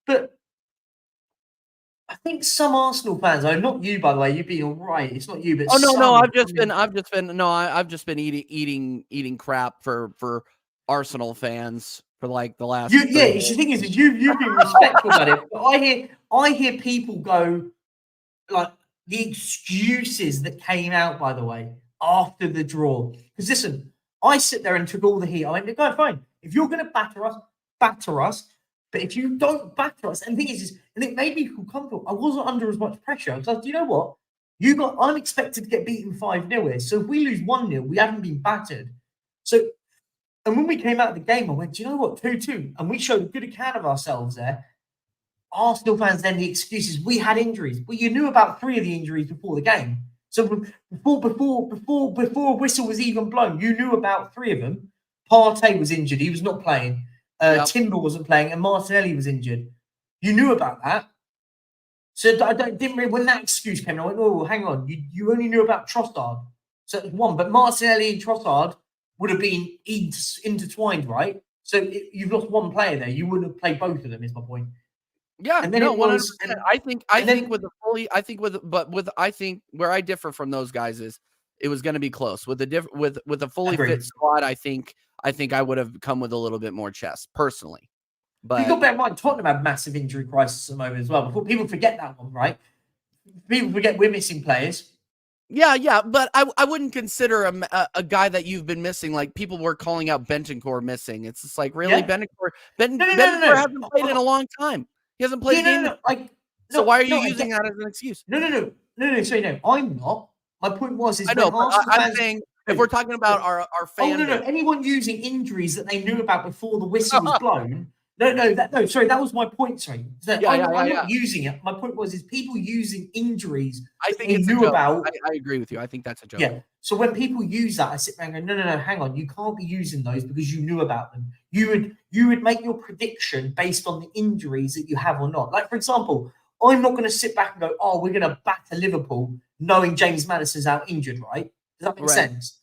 Speaker 1: but I think some Arsenal fans, not you, by the way, you've been all right. It's not you, but
Speaker 2: I've just been eating crap for Arsenal fans for like the last.
Speaker 1: The thing is you've been respectful about it. But I hear people go like the excuses that came out, by the way, after the draw. Because listen, I sit there and took all the heat. I went, go fine. If you're going to batter us. But if you don't batter us, and the thing is, and it made me feel comfortable. I wasn't under as much pressure. Because, you know what? I'm expected to get beaten 5-0 here. So if we lose 1-0, we haven't been battered. So, and when we came out of the game, I went, do you know what? 2-2. And we showed a good account of ourselves there. Arsenal fans, then the excuses, we had injuries. Well, you knew about 3 of the injuries before the game. So before whistle was even blown, you knew about 3 of them. Partey was injured. He was not playing. Timber wasn't playing, and Martinelli was injured. You knew about that. So didn't really, when that excuse came, I went, oh, hang on. You only knew about Trossard. So it was one. But Martinelli and Trossard would have been intertwined, right? So you've lost one player there. You wouldn't have played both of them, is my point.
Speaker 2: Yeah, and then I think where I differ from those guys is it was going to be close with a fully fit squad. I think I would have come with a little bit more chest personally. But
Speaker 1: you got to bear in mind, Tottenham had massive injury crisis at the moment as well. Before people forget that one, right? People forget we're missing players.
Speaker 2: Yeah, but I wouldn't consider a guy that you've been missing. Like people were calling out Bentancur missing. It's just like really Bentancur hasn't played in a long time. He hasn't played So why are you using that as an excuse?
Speaker 1: No. Sorry, no, I'm not. My point was,
Speaker 2: I'm saying if we're talking about our fans.
Speaker 1: No. Anyone using injuries that they knew about before the whistle was blown. Sorry, that was my point. Sorry. I'm not using it. My point was, is people using injuries
Speaker 2: I think it's knew about. I agree with you. I think that's a joke.
Speaker 1: Yeah. So when people use that, I sit there and go, no, hang on. You can't be using those because you knew about them. You would make your prediction based on the injuries that you have or not. Like, for example, I'm not going to sit back and go, oh, we're going to batter Liverpool knowing James Maddison's out injured, right? Does that make sense?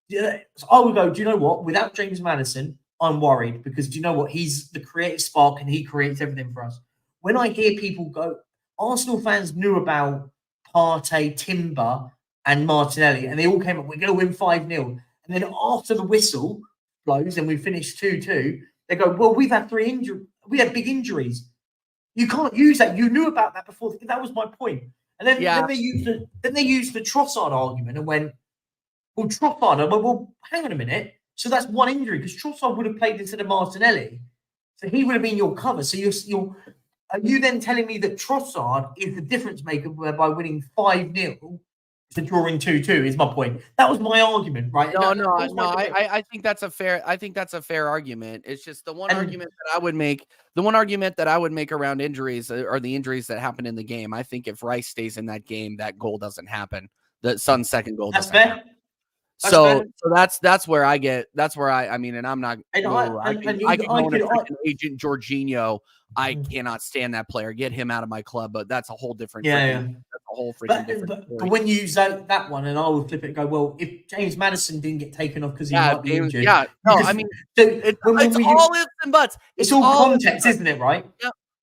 Speaker 1: Yeah. So I would go, do you know what? Without James Maddison, I'm worried because do you know what? He's the creative spark and he creates everything for us. When I hear people go, Arsenal fans knew about Partey, Timber, and Martinelli, and they all came up, we're going to win 5-0. And then after the whistle blows and we finished 2-2, they go, well, we've had 3 injuries. We had big injuries. You can't use that. You knew about that before. That was my point. And then, then they used the Trossard argument and went, well, Trossard, well, hang on a minute. So that's 1 injury because Trossard would have played instead of Martinelli. So he would have been your cover. So are you then telling me that Trossard is the difference maker by winning 5-0 to drawing 2-2 is my point. That was my argument, right?
Speaker 2: No. I think that's a fair argument. It's just the one argument that I would make. The one argument that I would make around injuries are the injuries that happen in the game. I think if Rice stays in that game, that goal doesn't happen. The Sun's second goal doesn't happen. So that's where I get. That's where I mean, and I'm not.
Speaker 1: And
Speaker 2: I
Speaker 1: could
Speaker 2: can go into freaking Agent Jorginho. I cannot stand that player. Get him out of my club. But that's a whole different. That's a whole freaking different.
Speaker 1: But when you use that one, and I will flip it and go, well, if James Madison didn't get taken off because he might be injured,
Speaker 2: no, I mean, it's all ifs and buts.
Speaker 1: It's all context, isn't it? Right?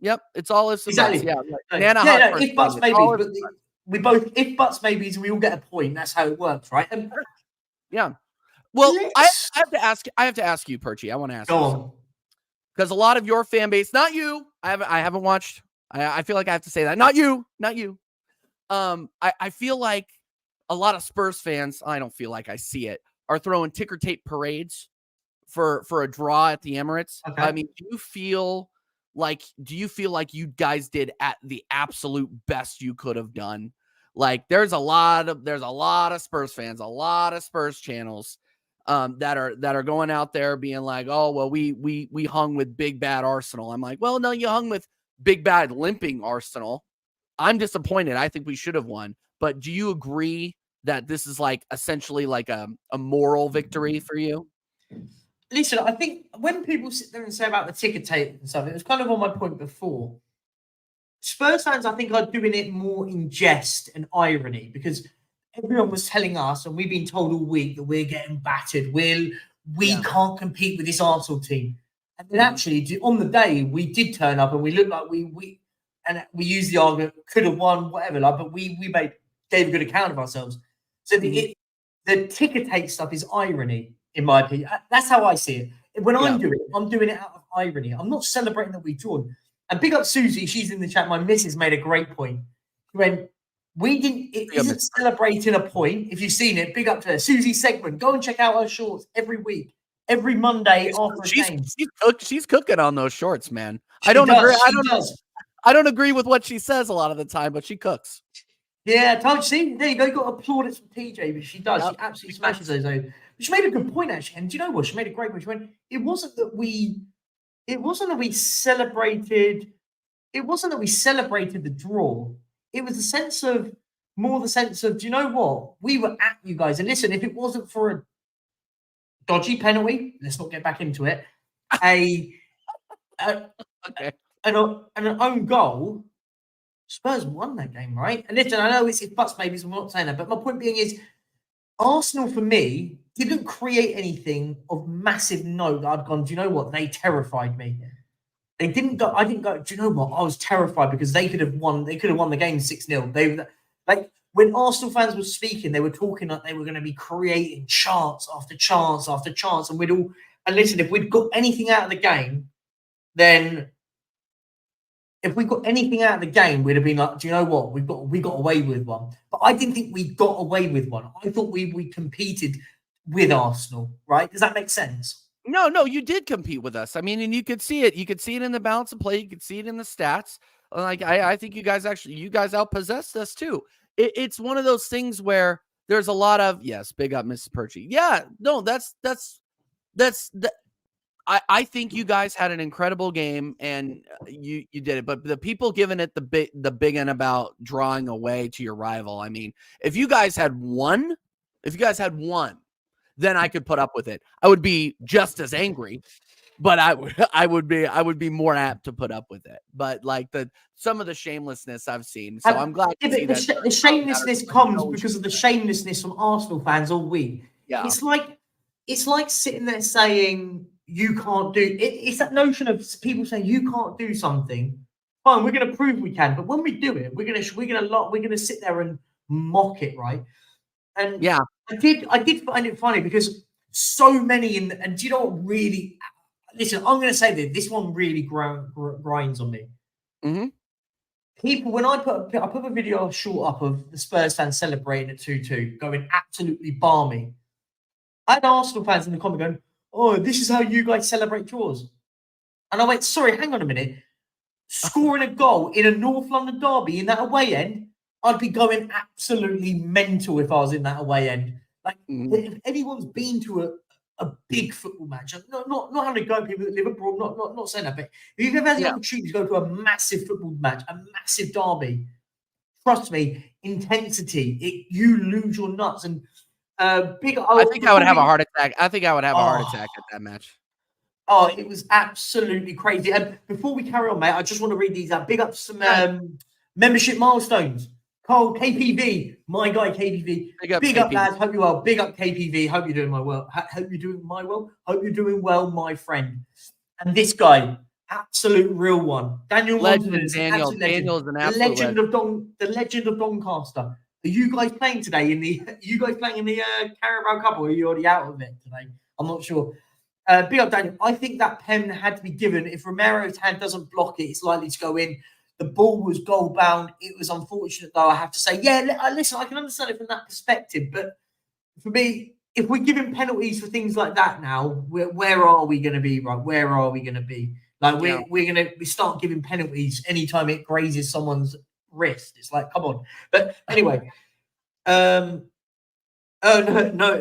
Speaker 2: Yep. It's all ifs and buts. Yeah.
Speaker 1: If buts maybes, but we both if buts maybes, we all get a point. That's how it works, right?
Speaker 2: Yeah. Well, I have to ask you, Perchy. I want to ask you because a lot of your fan base, not you. I haven't watched. I feel like I have to say that. Not you. I feel like a lot of Spurs fans. I don't feel like I see it. Are throwing ticker tape parades for a draw at the Emirates. Okay. I mean, do you feel like you guys did at the absolute best you could have done? Like there's a lot of Spurs fans, a lot of Spurs channels that are going out there being like, oh, well, we hung with big bad Arsenal. I'm like, well, no, you hung with big bad limping Arsenal. I'm disappointed. I think we should have won. But do you agree that this is like essentially like a moral victory for you?
Speaker 1: Listen, I think when people sit there and say about the ticker tape and stuff, it was kind of on my point before. Spurs fans, I think, are doing it more in jest and irony because everyone was telling us, and we've been told all week that we're getting battered. We can't compete with this Arsenal team. And then actually, on the day, we did turn up and we looked like we used the argument, could have won, whatever, but we gave a good account of ourselves. So the ticker tape stuff is irony, in my opinion. That's how I see it. When I'm doing it out of irony. I'm not celebrating that we've drawn. And big up Susie, she's in the chat. My missus made a great point. When we didn't, it isn't celebrating a point. If you've seen it, big up to her. Susie's segment. Go and check out her shorts every week, every Monday after a game.
Speaker 2: She's cooking on those shorts, man. I don't agree. I don't agree with what she says a lot of the time, but she cooks.
Speaker 1: Yeah, see, there you go. You got to applaud it from TJ, but she does. Yep. She absolutely smashes those over. But she made a good point, actually. And do you know what? She made a great point. She went, it wasn't that we celebrated the draw. It was the sense of, do you know what? We were at you guys. And listen, if it wasn't for a dodgy penalty, let's not get back into it, an own goal, Spurs won that game, right? And listen, I know it's buts maybe, so I'm not saying that, but my point being is Arsenal, for me, didn't create anything of massive note that I'd gone, do you know what? They terrified me. I didn't go, do you know what? I was terrified because they could have won the game 6-0. They were like, when Arsenal fans were speaking, they were talking like they were going to be creating chance after chance after chance. And listen, if we'd got anything out of the game, then if we got anything out of the game, we'd have been like, do you know what? We got away with one. But I didn't think we got away with one. I thought we competed with Arsenal, right? Does that make sense?
Speaker 2: No, you did compete with us. I mean, and you could see it. You could see it in the balance of play. You could see it in the stats. Like I think you guys outpossessed us too. It's one of those things where there's a lot of big up, Mrs. Perchy. Yeah, no, that's. I think you guys had an incredible game and you did it, but the people giving it the big end about drawing away to your rival. I mean, if you guys had won, then I could put up with it. I would be just as angry, but I would be more apt to put up with it. But like some of the shamelessness I've seen, so I'm glad to see that.
Speaker 1: The shamelessness comes because of the shamelessness from Arsenal fans all week. Yeah, it's like sitting there saying you can't do it. It's that notion of people saying you can't do something. Fine, we're going to prove we can, but when we do it, we're going to sit there and mock it, right? And
Speaker 2: yeah,
Speaker 1: I did find it funny because so many and do you know what really? Listen, I'm going to say this one really grinds on me.
Speaker 2: Mm-hmm.
Speaker 1: People, when I put a video short up of the Spurs fans celebrating at 2-2, going absolutely balmy. I had Arsenal fans in the comment going, "Oh, this is how you guys celebrate draws." And I went, sorry, hang on a minute. Scoring a goal in a North London derby in that away end, I'd be going absolutely mental if I was in that away end. Like, if anyone's been to a big football match, not having to go people that live abroad, not saying that, but if you've ever had the opportunity to go to a massive football match, a massive derby, trust me, intensity, you lose your nuts. And
Speaker 2: I think I would have a heart attack. I think I would have a heart attack at that match.
Speaker 1: Oh, it was absolutely crazy. And before we carry on, mate, I just want to read these out. Big up some membership milestones. Cole, KPV, my guy KPV. Big up, lads. Hope you're well. Big up KPV. Hope you're doing well. Hope you're doing well. Hope you're doing well, my friend. And this guy, absolute real one. Daniel
Speaker 2: Legend, Daniel. Daniel is an absolute
Speaker 1: the legend of Doncaster. Are you guys playing today in the Carabao Cup, or are you already out of it today? I'm not sure. Big up, Daniel. I think that pen had to be given. If Romero's hand doesn't block it, it's likely to go in. The ball was goal bound. It was unfortunate, though, I have to say. Yeah, listen, I can understand it from that perspective. But for me, if we're giving penalties for things like that now, where are we going to be, right? Where are we going to be? Like, we're going to start giving penalties anytime it grazes someone's wrist. It's like, come on. But anyway, no,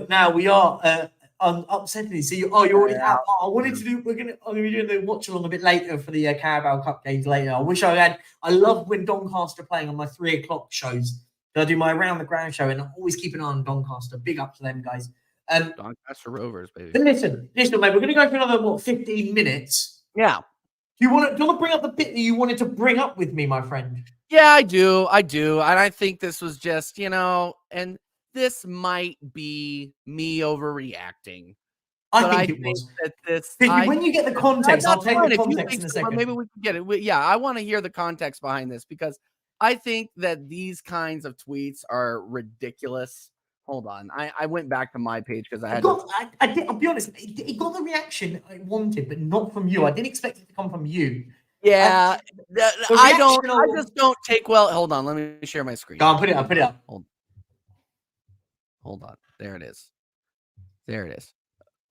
Speaker 1: now we are... upsetting. So you're already out. I wanted to do. I'm gonna be doing the watch along a bit later for the Carabao Cup games later. I wish I had. I love when Doncaster are playing on my 3 o'clock shows. I do my Around the Ground show, and I always keep an eye on Doncaster. Big up to them guys.
Speaker 2: Doncaster Rovers, baby.
Speaker 1: But listen, mate. We're gonna go for another 15 minutes.
Speaker 2: Yeah.
Speaker 1: Do you want to bring up the bit that you wanted to bring up with me, my friend?
Speaker 2: Yeah, I do, and I think this was just, and. This might be me overreacting.
Speaker 1: I think it was. When you get the context, I'll take the context in a second.
Speaker 2: Maybe we can get it. Yeah, I want to hear the context behind this because I think that these kinds of tweets are ridiculous. Hold on. I went back to my page because
Speaker 1: I'll be honest, it got the reaction I wanted, but not from you. I didn't expect it to come from you.
Speaker 2: Yeah. I just don't take well. Hold on. Let me share my screen.
Speaker 1: Go on, put it up.
Speaker 2: Hold on. There it is.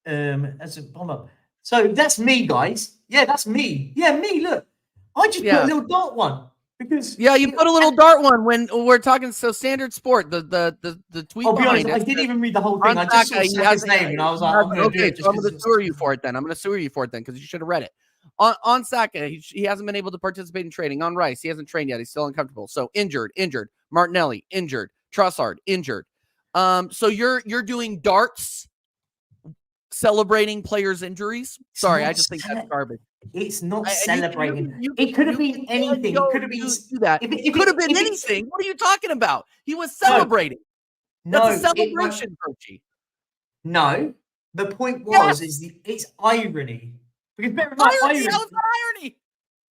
Speaker 1: As a bomb up. So that's me, guys. Yeah, that's me. Yeah, me. Look, I just put a little dart one because
Speaker 2: you put a little dart one when we're talking. So Standard Sport, the tweet.
Speaker 1: I'll be honest, I didn't even read the whole thing. I just saw Saka's name and I was like, I'm going to do it.
Speaker 2: So I'm going to sue you for it then. Because you should have read it. On Saka, he hasn't been able to participate in training. On Rice, he hasn't trained yet. He's still uncomfortable. So injured. Martinelli injured. Trossard injured. So you're doing darts celebrating players' injuries? Sorry, I just think that's garbage.
Speaker 1: It's not celebrating. It could have been anything. It could have been
Speaker 2: that. It could have been anything. What are you talking about? He was celebrating. That's a celebration, Perchy.
Speaker 1: No, the point was it's irony. Because
Speaker 2: irony. How is that irony?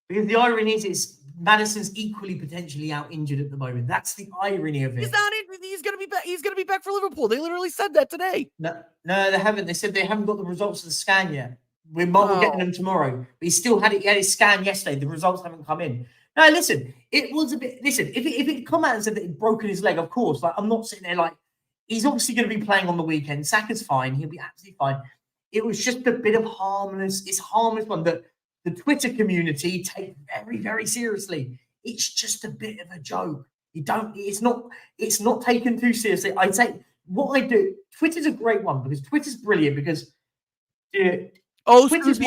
Speaker 1: Because the irony is Maddison's equally potentially out injured at the moment. That's the irony of it.
Speaker 2: He's not injured. He's gonna be back. He's gonna be back for Liverpool. They literally said that today.
Speaker 1: No, they haven't. They said they haven't got the results of the scan yet. We're getting them tomorrow. But he still had it. He had his scan yesterday. The results haven't come in. Now, listen. It was a bit. Listen, if it come out and said that he'd broken his leg, of course. Like I'm not sitting there like he's obviously going to be playing on the weekend. Saka's fine. He'll be absolutely fine. It was just a bit of harmless. It's harmless one that the Twitter community take very, very seriously. It's just a bit of a joke. It's not taken too seriously. I say what I do. Twitter's a great one because Twitter's brilliant because
Speaker 2: Susie,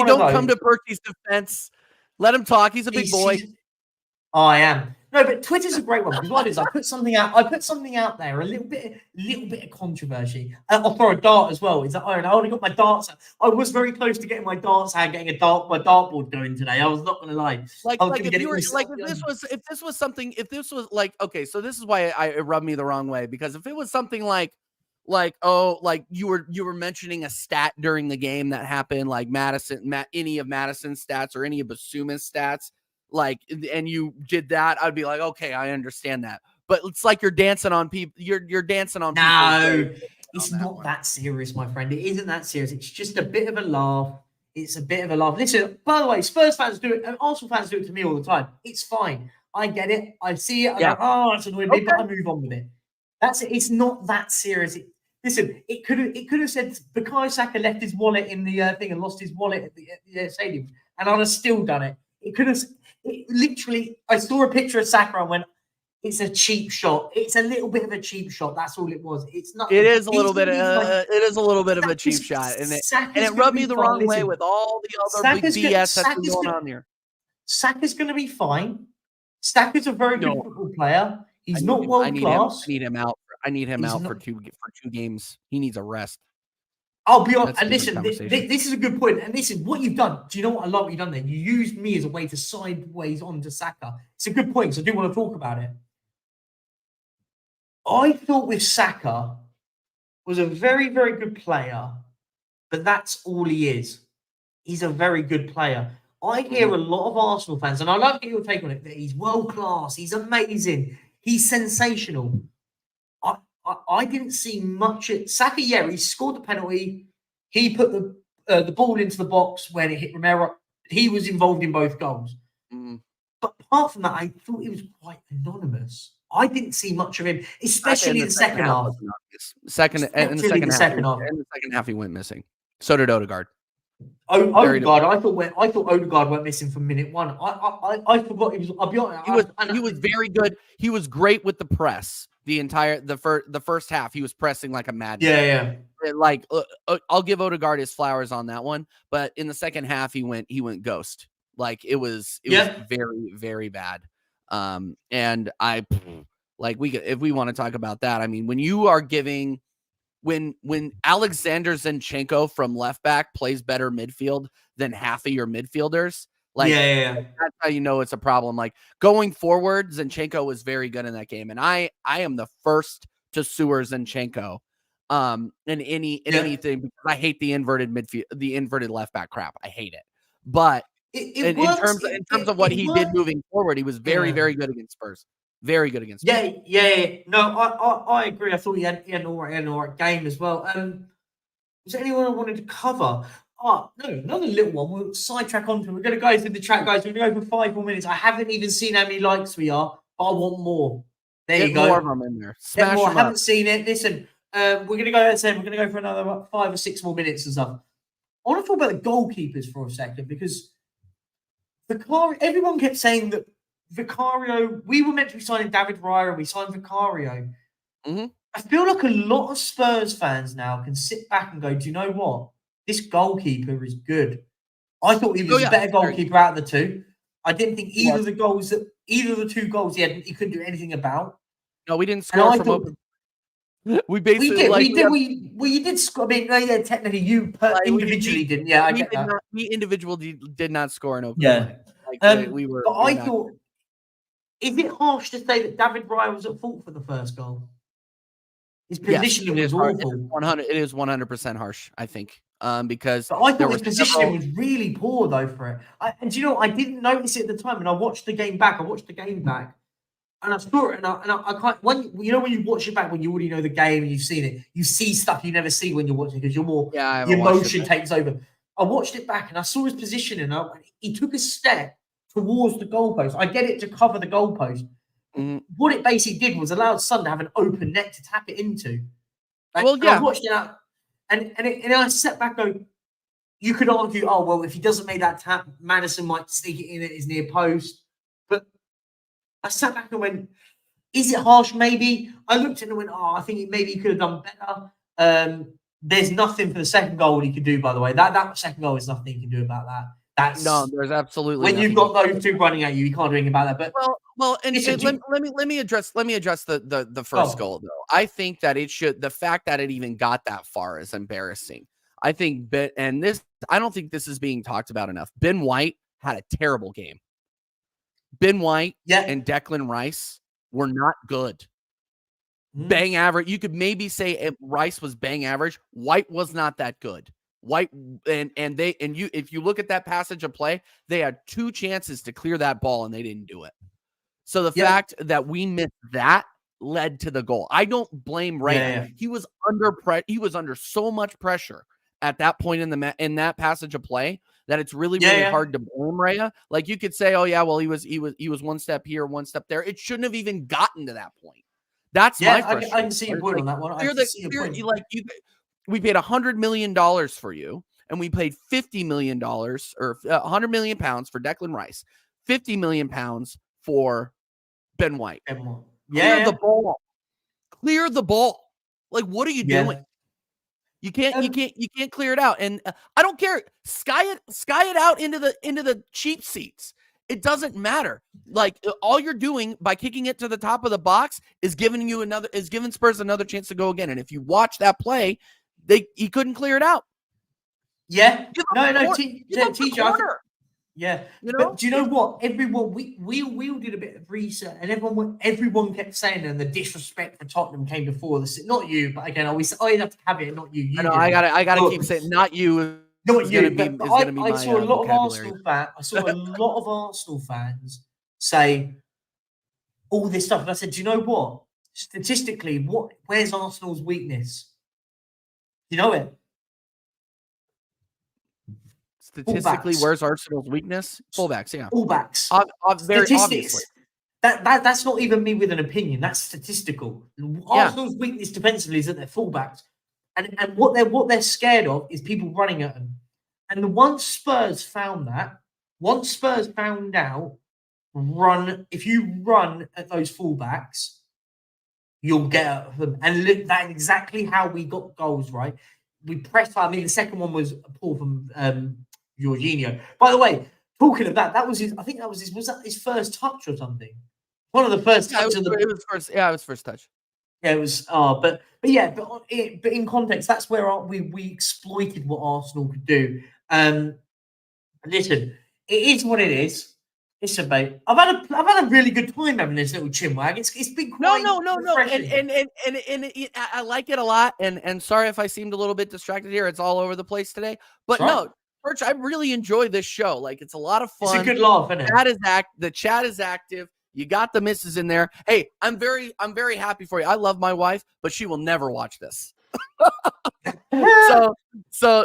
Speaker 2: don't come to Perky's defense. Let him talk. He's a big boy.
Speaker 1: I am. No, but Twitter's a great one because what it is, I put something out there, a little bit of controversy. I'll throw a dart as well. Is that I already got my darts out. I was very close to getting my darts out, getting my dartboard going today. I was not going to lie. If this was like, okay, so this is why it rubbed me the wrong way because if it was something like you were mentioning a stat during the game that happened, like any of Madison's stats or any of Basuma's stats. And you did that, I'd be like, okay, I understand that. But it's like you're dancing on people. You're dancing on people. No, it's not that serious, my friend. It isn't that serious. It's just a bit of a laugh. It's a bit of a laugh. Listen, by the way, Spurs fans do it, and Arsenal fans do it to me all the time. It's fine. I get it. I see it. I go, oh, that's annoying me, but I move on with it. That's it. It's not that serious. Listen, it could have said Bukayo Saka left his wallet in the thing and lost his wallet at the stadium, and I'd have still done it. It could have. Literally, I saw a picture of Saka and went, "It's a cheap shot. It's a little bit of a cheap shot. That's all it was. It's not. It is a little bit. It is a little bit of a cheap shot, and it rubbed me the wrong way with all the other BS that's been going on here. Saka's going to be fine. Saka's a very good football player. He's not world class. I
Speaker 2: I need him
Speaker 1: He's
Speaker 2: out
Speaker 1: not,
Speaker 2: for two games. He needs a rest.
Speaker 1: I'll be honest.
Speaker 2: That's a
Speaker 1: And
Speaker 2: different
Speaker 1: listen,
Speaker 2: conversation.
Speaker 1: this is a good point. And listen, what you've done. Do you know what I love what you've done there? You used me as a way to sideways onto Saka. It's a good point. So I do want to talk about it. I thought with Saka was a very, very good player, but that's all he is. He's a very good player. I hear a lot of Arsenal fans, and I love to get your take on it, that he's world class, he's amazing, he's sensational. I didn't see much at Saka. Yeah, he scored the penalty. He put the ball into the box when it hit Romero. He was involved in both goals. But apart from that, I thought he was quite anonymous. I didn't see much of him, especially in the second half.
Speaker 2: In the second half, he went missing. So did Odegaard.
Speaker 1: Odegaard, I thought Odegaard went missing from minute one. I forgot he was. I'll be honest.
Speaker 2: He was very good. He was great with the press. The first half, he was pressing like a madman.
Speaker 1: Yeah.
Speaker 2: Like I'll give Odegaard his flowers on that one, but in the second half, he went ghost. Like it was very, very bad. And I like if we want to talk about that, I mean, when you are giving. When Alexander Zinchenko from left back plays better midfield than half of your midfielders, like that's how you know it's a problem. Like going forward, Zinchenko was very good in that game, and I am the first to sewer Zinchenko in anything because I hate the inverted midfield, the inverted left back crap. I hate it. But in terms of what he did moving forward, he was very, very good against Spurs. Very good against Spurs.
Speaker 1: No, I agree. I thought he had an all right game as well. Was there anyone I wanted to cover? Oh, no, another little one. We'll sidetrack onto. We're going to go through the chat, guys. We're going to go for 5 more minutes. I haven't even seen how many likes we are, but I want more. There you go.
Speaker 2: Get more of them in there. Smash them up.
Speaker 1: I haven't seen it. Listen, we're going to go. We're going to go for another 5 or 6 more minutes and stuff. I want to talk about the goalkeepers for a second because everyone kept saying that Vicario, we were meant to be signing David Raya and we signed Vicario. I feel like a lot of Spurs fans now can sit back and go, do you know what? This goalkeeper is good. I thought he was a better goalkeeper out of the two. I didn't think either of the 2 goals he couldn't do anything about.
Speaker 2: No, we didn't score from open. We basically
Speaker 1: you did score. I mean, technically you individually didn't. Yeah, I get that.
Speaker 2: We individually did not score an open.
Speaker 1: Yeah.
Speaker 2: Like, we were.
Speaker 1: But I thought, is it harsh to say that David Raya was at fault for the first goal? His positioning was awful.
Speaker 2: It is 100% harsh, I think, because
Speaker 1: but I thought his positioning was really poor though for it. And you know, I didn't notice it at the time, and I watched the game back. And I saw it, and I can't. When you watch it back, when you already know the game and you've seen it, you see stuff you never see when you're watching because you're more.
Speaker 2: Yeah,
Speaker 1: the emotion takes over. I watched it back and I saw his positioning. And he took a step towards the goalpost. I get it to cover the goalpost. What it basically did was allowed Son to have an open net to tap it into. I watched it out, and I sat back and go, you could argue, oh, well, if he doesn't make that tap, Maddison might sneak it in at his near post. But I sat back and went, is it harsh? Maybe. I looked at it and went, I think maybe he could have done better. There's nothing for the second goal he could do, by the way. That second goal is nothing he can do about that.
Speaker 2: There's absolutely
Speaker 1: when you've got those 2 running at you, you can't do anything about that. But
Speaker 2: let me address the first goal though. I think that the fact that it even got that far is embarrassing. I think I don't think this is being talked about enough. Ben White had a terrible game. Ben White and Declan Rice were not good. Bang average. You could maybe say Rice was bang average. White was not that good. White if you look at that passage of play, they had 2 chances to clear that ball and they didn't do it. So the fact that we missed that led to the goal. I don't blame Ray. He was under so much pressure at that point in that passage of play that it's really hard to blame Raya. Like you could say, oh yeah, well he was 1 step here, 1 step there. It shouldn't have even gotten to that point. That's my frustration.
Speaker 1: I can see your point on that one.
Speaker 2: We paid $100 million for you, and we paid $50 million or 100 million pounds for Declan Rice, 50 million pounds for Ben White. Clear the ball. Clear the ball. Like, what are you doing? You can't clear it out. And I don't care. Sky it out into the cheap seats. It doesn't matter. Like all you're doing by kicking it to the top of the box is giving Spurs another chance to go again. And if you watch that play, he couldn't clear it out.
Speaker 1: Yeah.
Speaker 2: Give
Speaker 1: No,
Speaker 2: up
Speaker 1: TJ.
Speaker 2: the corner.
Speaker 1: Yeah.
Speaker 2: You know?
Speaker 1: But do you know what? Everyone, we all did a bit of research, and everyone kept saying, and the disrespect for Tottenham came before this. Not you, but again, I have to have it, not you. You
Speaker 2: I know. I gotta keep saying, not you.
Speaker 1: Not you,
Speaker 2: but
Speaker 1: I saw a lot of Arsenal fans. I saw a lot of Arsenal fans say all this stuff, and I said, do you know what? Statistically, where's Arsenal's weakness? Do you know it?
Speaker 2: Statistically, where's Arsenal's weakness? Fullbacks, yeah.
Speaker 1: Fullbacks.
Speaker 2: Very obviously.
Speaker 1: That's not even me with an opinion. That's statistical. Arsenal's weakness defensively is that they're fullbacks, and what they're scared of is people running at them. And once Spurs found out, if you run at those fullbacks, you'll get at them. And look, that's exactly how we got goals, right? We pressed. I mean, the second one was poor from Jorginho. By the way, talking of that, was that his first touch or something? One of the first touches.
Speaker 2: It was first touch.
Speaker 1: Yeah, it was. But in context, that's where we exploited what Arsenal could do. Listen, it is what it is. Listen, mate, I've had a really good time having this little chinwag. It's been quite
Speaker 2: no. And I like it a lot. And sorry if I seemed a little bit distracted here. It's all over the place today. But no, Perch, I really enjoy this show. Like, it's a lot of fun.
Speaker 1: It's a good laugh, isn't it?
Speaker 2: The chat is active. You got the misses in there. Hey, I'm very happy for you. I love my wife, but she will never watch this. so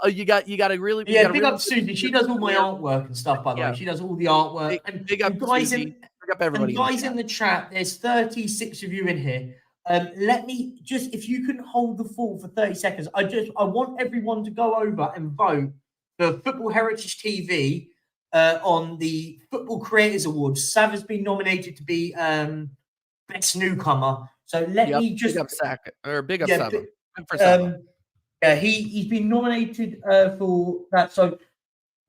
Speaker 2: you got to really
Speaker 1: big up Susie. She does all my artwork and stuff, by the way. She does all the artwork.
Speaker 2: Big up guys Susie. Big up everybody.
Speaker 1: Guys in the chat, there's 36 of you in here. Let me just, if you can hold the fort for 30 seconds, I want everyone to go over and vote for Football Heritage TV on the Football Creators Awards. Sav has been nominated to be best newcomer. So let me just
Speaker 2: big up Sav.
Speaker 1: He's been nominated for that. So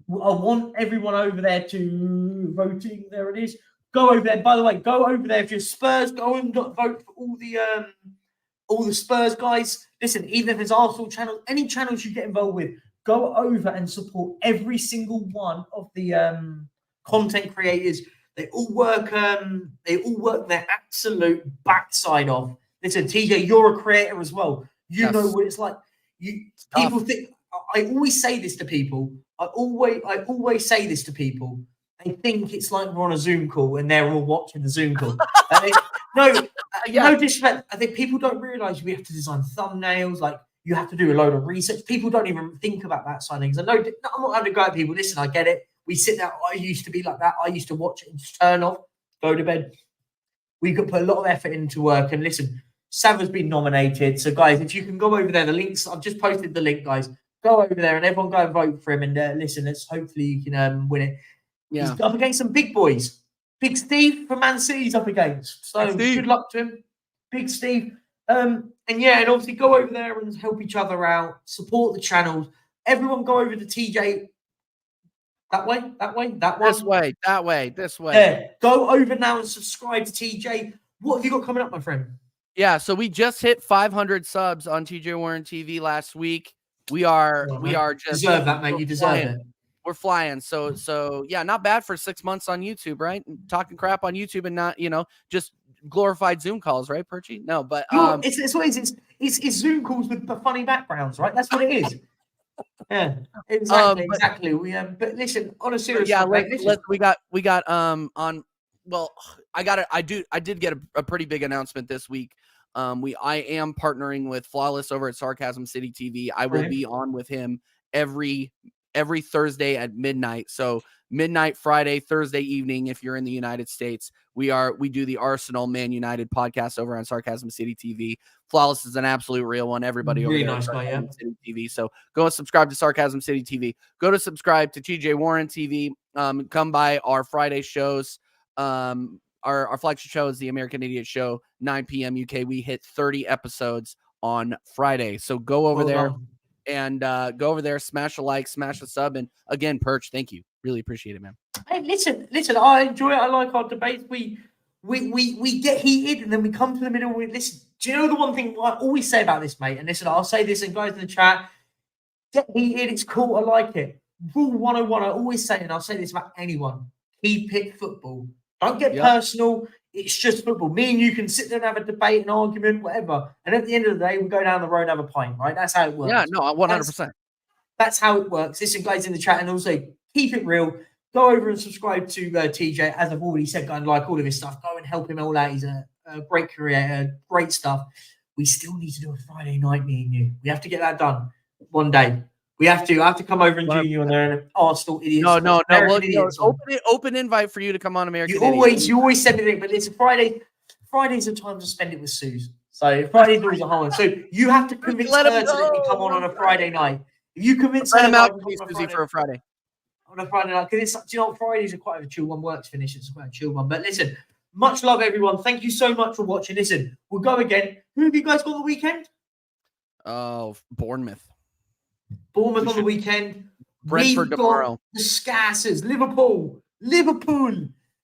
Speaker 1: I want everyone over there to voting. There it is. Go over there. By the way, go over there if you're Spurs. Go and vote for all the Spurs guys. Listen, even if it's Arsenal channels, any channels you get involved with, go over and support every single one of the content creators. They all work their absolute backside off. Listen, TJ, you're a creator as well. You know what it's like. People think. I always say this to people. I always say this to people. They think it's like we're on a Zoom call and they're all watching the Zoom call. No disrespect. I think people don't realize we have to design thumbnails. Like, you have to do a load of research. People don't even think about that side of things. I'm not having to go at people. Listen, I get it. We sit there. I used to be like that. I used to watch it and just turn off, go to bed. We could put a lot of effort into work. And listen, Sav has been nominated. So, guys, if you can go over there, the links, I've just posted the link, guys. Go over there and everyone go and vote for him. And listen, hopefully you can win it. Yeah. He's up against some big boys. Big Steve from Man City's up against. So good luck to him. Big Steve. And obviously go over there and help each other out. Support the channels. Everyone go over to TJ. That way. This way. Yeah. Go over now and subscribe to TJ. What have you got coming up, my friend?
Speaker 2: Yeah, so we just hit 500 subs on TJ Warren TV last week. We are just
Speaker 1: deserve that, mate. You deserve it.
Speaker 2: We're flying. So yeah, not bad for 6 months on YouTube, right? Talking crap on YouTube and not, just glorified Zoom calls, right, Perchy? No, but
Speaker 1: it's Zoom calls with the funny backgrounds, right? That's what it is. Yeah, exactly. But listen, on a serious note,
Speaker 2: we got on. Well, I did get a pretty big announcement this week. I am partnering with Flawless over at Sarcasm City TV. I will be on with him every Thursday at midnight. So midnight Friday, Thursday evening, if you're in the United States, we do the Arsenal Man United podcast over on Sarcasm City TV. Flawless is an absolute real one. Everybody over there
Speaker 1: nice guy,
Speaker 2: City TV. So go and subscribe to Sarcasm City TV. Go to subscribe to TJ Warren TV. Come by our Friday shows. Our flagship show is the American Idiot Show, 9 p.m. UK. We hit 30 episodes on Friday. So go over there and smash a like, smash a sub. And again, Perch, thank you. Really appreciate it, man.
Speaker 1: Hey, listen. I enjoy it. I like our debates. We get heated and then we come to the middle. Listen. Do you know the one thing I always say about this, mate? And listen, I'll say this and guys in the chat. Get heated. It's cool. I like it. Rule 101. I always say, and I'll say this about anyone: keep it football. Don't get personal. It's just football. Me and you can sit there and have a debate, an argument, whatever. And at the end of the day, we go down the road and have a pint, right? That's how it works.
Speaker 2: Yeah, no, 100%.
Speaker 1: That's how it works. Listen, guys in the chat, and also keep it real. Go over and subscribe to TJ. As I've already said, go and like all of his stuff. Go and help him all out. He's a great creator, great stuff. We still need to do a Friday night, me and you. We have to get that done one day. We have to. I have to come over and join you on there and Arsenal idiots.
Speaker 2: No. Well, open invite for you to come on American.
Speaker 1: You always send me the link, but it's a Friday. Fridays are time to spend it with Suze. So Friday's always a holiday. So you have to convince her to let me come on a Friday night. If you convince her
Speaker 2: out to Susie for a Friday.
Speaker 1: On a Friday night, because it's, you know, Fridays are quite a chill one. Work's finished. It's quite a chill one. But listen, much love, everyone. Thank you so much for watching. Listen, we'll go again. Who have you guys got on the weekend?
Speaker 2: Oh, Bournemouth
Speaker 1: on the weekend.
Speaker 2: Brentford tomorrow.
Speaker 1: The Scassers, Liverpool.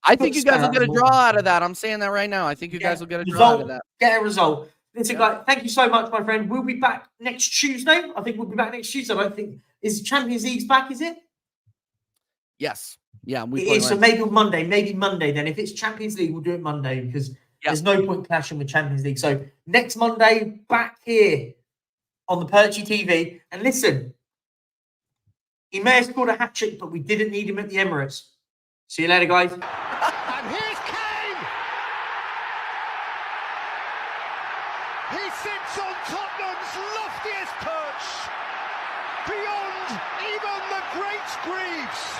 Speaker 2: I think you guys will get a draw out of that. I'm saying that right now. I think you guys will get a draw out of that.
Speaker 1: Get a result. Listen, guys, thank you so much, my friend. We'll be back next Tuesday. I think we'll be back next Tuesday. I don't think is Champions League's back, is it?
Speaker 2: Yes. Yeah.
Speaker 1: It is. So maybe Monday. Then. If it's Champions League, we'll do it Monday because there's no point clashing with Champions League. So next Monday, back here on the Perchy TV. And listen, he may have scored a hat trick, but we didn't need him at the Emirates. See you later, guys.
Speaker 3: And here's Kane. He sits on Tottenham's loftiest perch, beyond even the great Greaves.